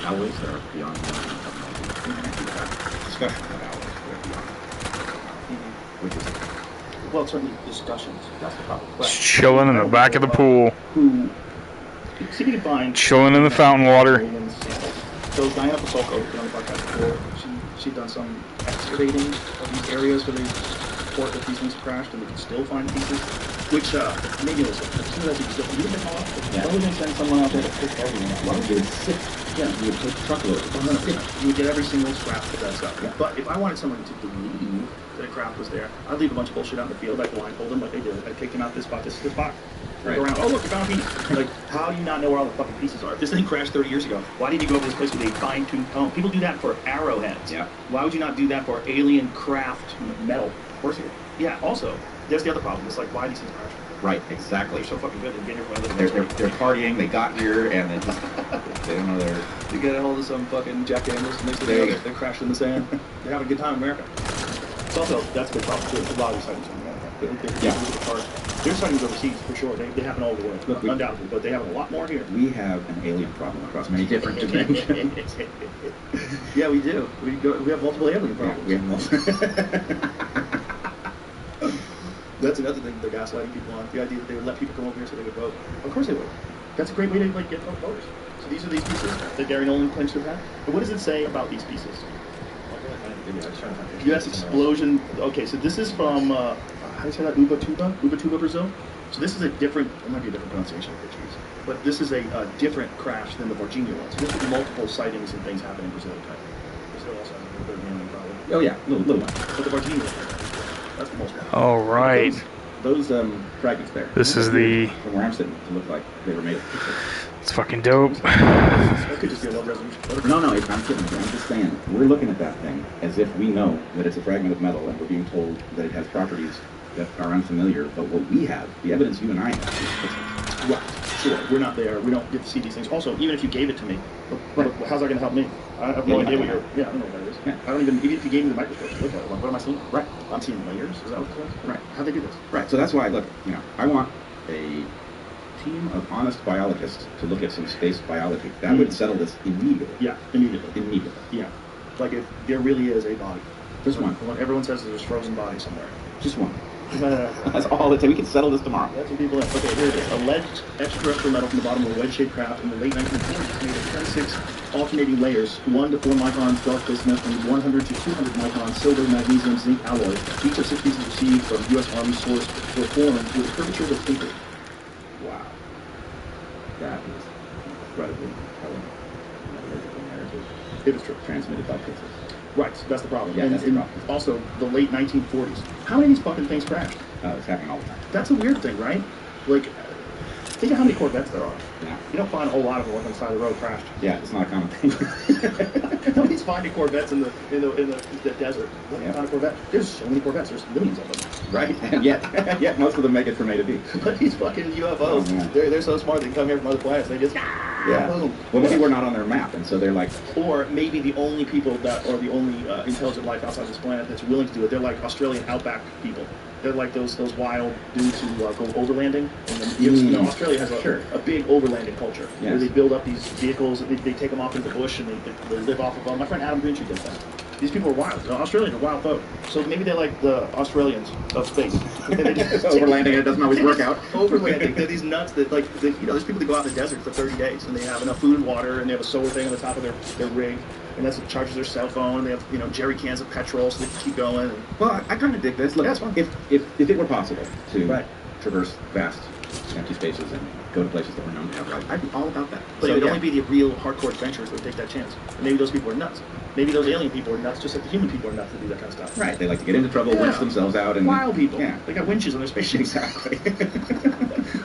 S8: alloys that are beyond technology, and you've got discussion of alloys that are beyond which is
S2: well, certainly discussions. That's the problem. But
S3: Chilling in the back of the pool.
S2: Who see if you can find
S3: Chilling in the fountain water.
S2: So Diana Pasolko, who's been on the podcast before, she'd done some excavating of these areas where they report that these things crashed, and they could still find pieces. Which maybe it was as soon as you still you can off. It only makes sense someone out there to pick everything up. Why would you sit? Yeah, you would take truckloads. You would get every single scrap of that stuff. Yeah. But if I wanted someone to believe that a craft was there, I'd leave a bunch of bullshit out in the field. I'd blindfold them like they did. I'd take them out this spot, this spot. Right. Around, oh look, we found a piece. Like, how do you not know where all the fucking pieces are? If this thing crashed 30 years ago, why did you go to this place with a fine-tooth comb? People do that for arrowheads. Yeah. Why would you not do that for alien craft metal? Of course you would. Yeah, also, there's the other problem. It's like, why these things crash?
S8: Right, exactly.
S2: They're so fucking good. They get here
S8: they're partying, they got here, and they just, they don't know they're...
S2: You get a hold of some fucking Jack Daniels, and they crashed in the sand. They're having a good time in America. It's also, that's a good problem, too. A lot of these sightings in America. There's sightings overseas, for sure. They happen all over the world, undoubtedly, but they have a lot more here.
S8: We have an alien problem across many different dimensions.
S2: Yeah, we do. We have multiple alien problems.
S8: Yeah, we have multiple.
S2: That's another thing they're gaslighting people on. The idea that they would let people come over here so they would vote. Of course they would. That's a great way to get voters. So these are these pieces that Gary Nolan claims to have had. But what does it say about these pieces? U.S. explosion. Okay, so this is from, how do you say that? Ubatuba, Brazil. So this is a different, it might be a different pronunciation of Portuguese, but this is a different crash than the Varginha one. So there's been multiple sightings and things happen in Brazil. Brazil also has a little bit of handling problem.
S8: Oh yeah, little one.
S2: But the Varginha, that's the most one.
S3: All right.
S8: Those fragments there.
S3: This is the...
S8: From where I'm sitting, to look like they were made of pixels.
S3: It's fucking dope.
S2: That could just be a low resolution.
S8: No, I'm kidding. I'm just saying, we're looking at that thing as if we know that it's a fragment of metal, and we're being told that it has properties that are unfamiliar, but what we have, the evidence you and I have, is pixels.
S2: Right, sure. We're not there. We don't get to see these things. Also, even if you gave it to me, how's that going to help me? I have no idea what you're... Yeah, I don't know what that is. Yeah. I don't even if you gave me the microscope to look at it, what am I seeing? Right. I'm seeing layers. Is that what it is?
S8: Right.
S2: How'd they do this?
S8: Right. So that's why, look, I want a team of honest biologists to look at some space biology. That would settle this immediately.
S2: Yeah, immediately. Yeah. Like if there really is a body.
S8: Just one.
S2: Everyone says there's a frozen body somewhere.
S8: Just one. That's all it takes. We can settle this tomorrow.
S2: That's what people have. Okay, here it is. Alleged extraterrestrial metal from the bottom of a wedge-shaped craft in the late 1940s made of 26 alternating layers, 1 to 4 microns dark bismuth and 100 to 200 microns silver, magnesium, zinc alloy. Each of 6 pieces received from U.S. Army source were formed with a curvature of thinker.
S8: Wow. That is incredibly compelling metallurgical narrative.
S2: It is true.
S8: Transmitted by pixels.
S2: Right, that's the problem.
S8: Yeah,
S2: and,
S8: that's the
S2: and
S8: problem.
S2: also, the late 1940s. How many of these fucking things crashed?
S8: It's happening all the time.
S2: That's a weird thing, right? Like, think of how many Corvettes there are.
S8: Yeah.
S2: You don't find a whole lot of them on the side of the road crashed.
S8: Yeah, it's not a common thing.
S2: Nobody's finding Corvettes in the desert. What
S8: Yeah.
S2: kind of Corvette? There's so many Corvettes. There's millions of them.
S8: Right? And yet most of them make it from A to B.
S2: But these fucking UFOs,
S8: Oh, man.
S2: they're so smart. They come here from other planets. They just
S8: Yeah.
S2: boom.
S8: Well, maybe we're not on their map, and so they're like,
S2: Or maybe the only people that are the only intelligent life outside this planet that's willing to do it. They're like Australian outback people. They're like those wild dudes who go overlanding. And you know, Australia has a big overlanding culture where
S8: Yes.
S2: they build up these vehicles. They take them off into the bush and they live off of them. My friend Adam Greentree does that. These people are wild. Australians are wild folk. So maybe they're like the Australians of space.
S8: overlanding, it doesn't always work out.
S2: Overlanding. They're these nuts that, like, there's people that go out in the desert for 30 days and they have enough food and water and they have a solar thing on the top of their rig. And that's what charges their cell phone. They have, jerry cans of petrol so they can keep going. And,
S8: Well, I kind of dig this. Look,
S2: Yeah, it's fun.
S8: if it were possible to
S2: Right.
S8: traverse vast empty spaces and go to places that were known to have life, I'd be all about that.
S2: but
S8: So,
S2: it would
S8: yeah.
S2: only be the real hardcore adventurers that would take that chance. And maybe those people are nuts. Maybe those alien people are nuts, just like the human people are nuts to do that kind of stuff.
S8: Right, they like to get into trouble,
S2: Yeah.
S8: winch themselves out, and
S2: Wild people.
S8: Yeah,
S2: They got winches on their spaceships.
S8: exactly.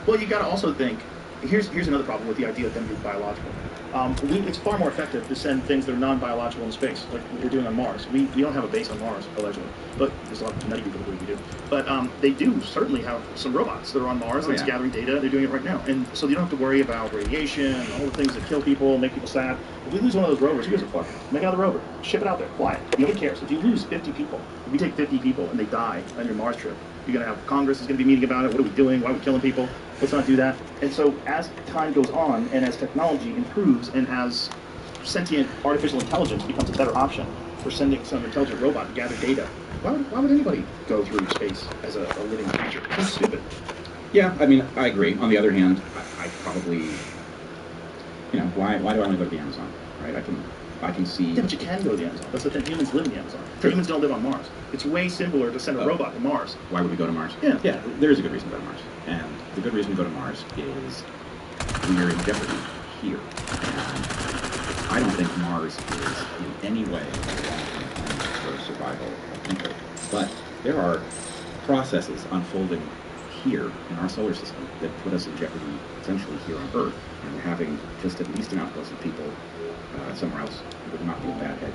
S2: Well, you got to also think. Here's another problem with the idea of them being biological. It's far more effective to send things that are non-biological in space, like what we're doing on Mars. We don't have a base on Mars, allegedly, but there's a lot of genetic people who believe we do. But they do certainly have some robots that are on Mars that's
S8: yeah.
S2: gathering data. They're doing it right now, and so you don't have to worry about radiation and all the things that kill people, make people sad. If we lose one of those rovers, who gives a fuck? Make another rover, ship it out there, fly it. Nobody cares. If you lose 50 people, if you take 50 people and they die on your Mars trip, you're going to have Congress is going to be meeting about it. What are we doing? Why are we killing people? Let's not do that. And so as time goes on and as technology improves and as sentient artificial intelligence becomes a better option for sending some intelligent robot to gather data, why would anybody go through space as a living creature? It's stupid.
S8: Yeah, I mean, I agree. On the other hand, I probably, why do I want to go to the Amazon, right? I can see.
S2: Yeah, but you can go to the Amazon. That's the thing. Humans live in the Amazon. Humans don't live on Mars. It's way simpler to send a robot to Mars.
S8: Why would we go to Mars?
S2: Yeah.
S8: Yeah, there is a good reason to go to Mars. And the good reason to go to Mars is we are in jeopardy here. And I don't think Mars is in any way a long-term plan for survival of people. But there are processes unfolding here in our solar system that put us in jeopardy essentially here on Earth. And having just at least an outpost of people somewhere else would not be a bad idea.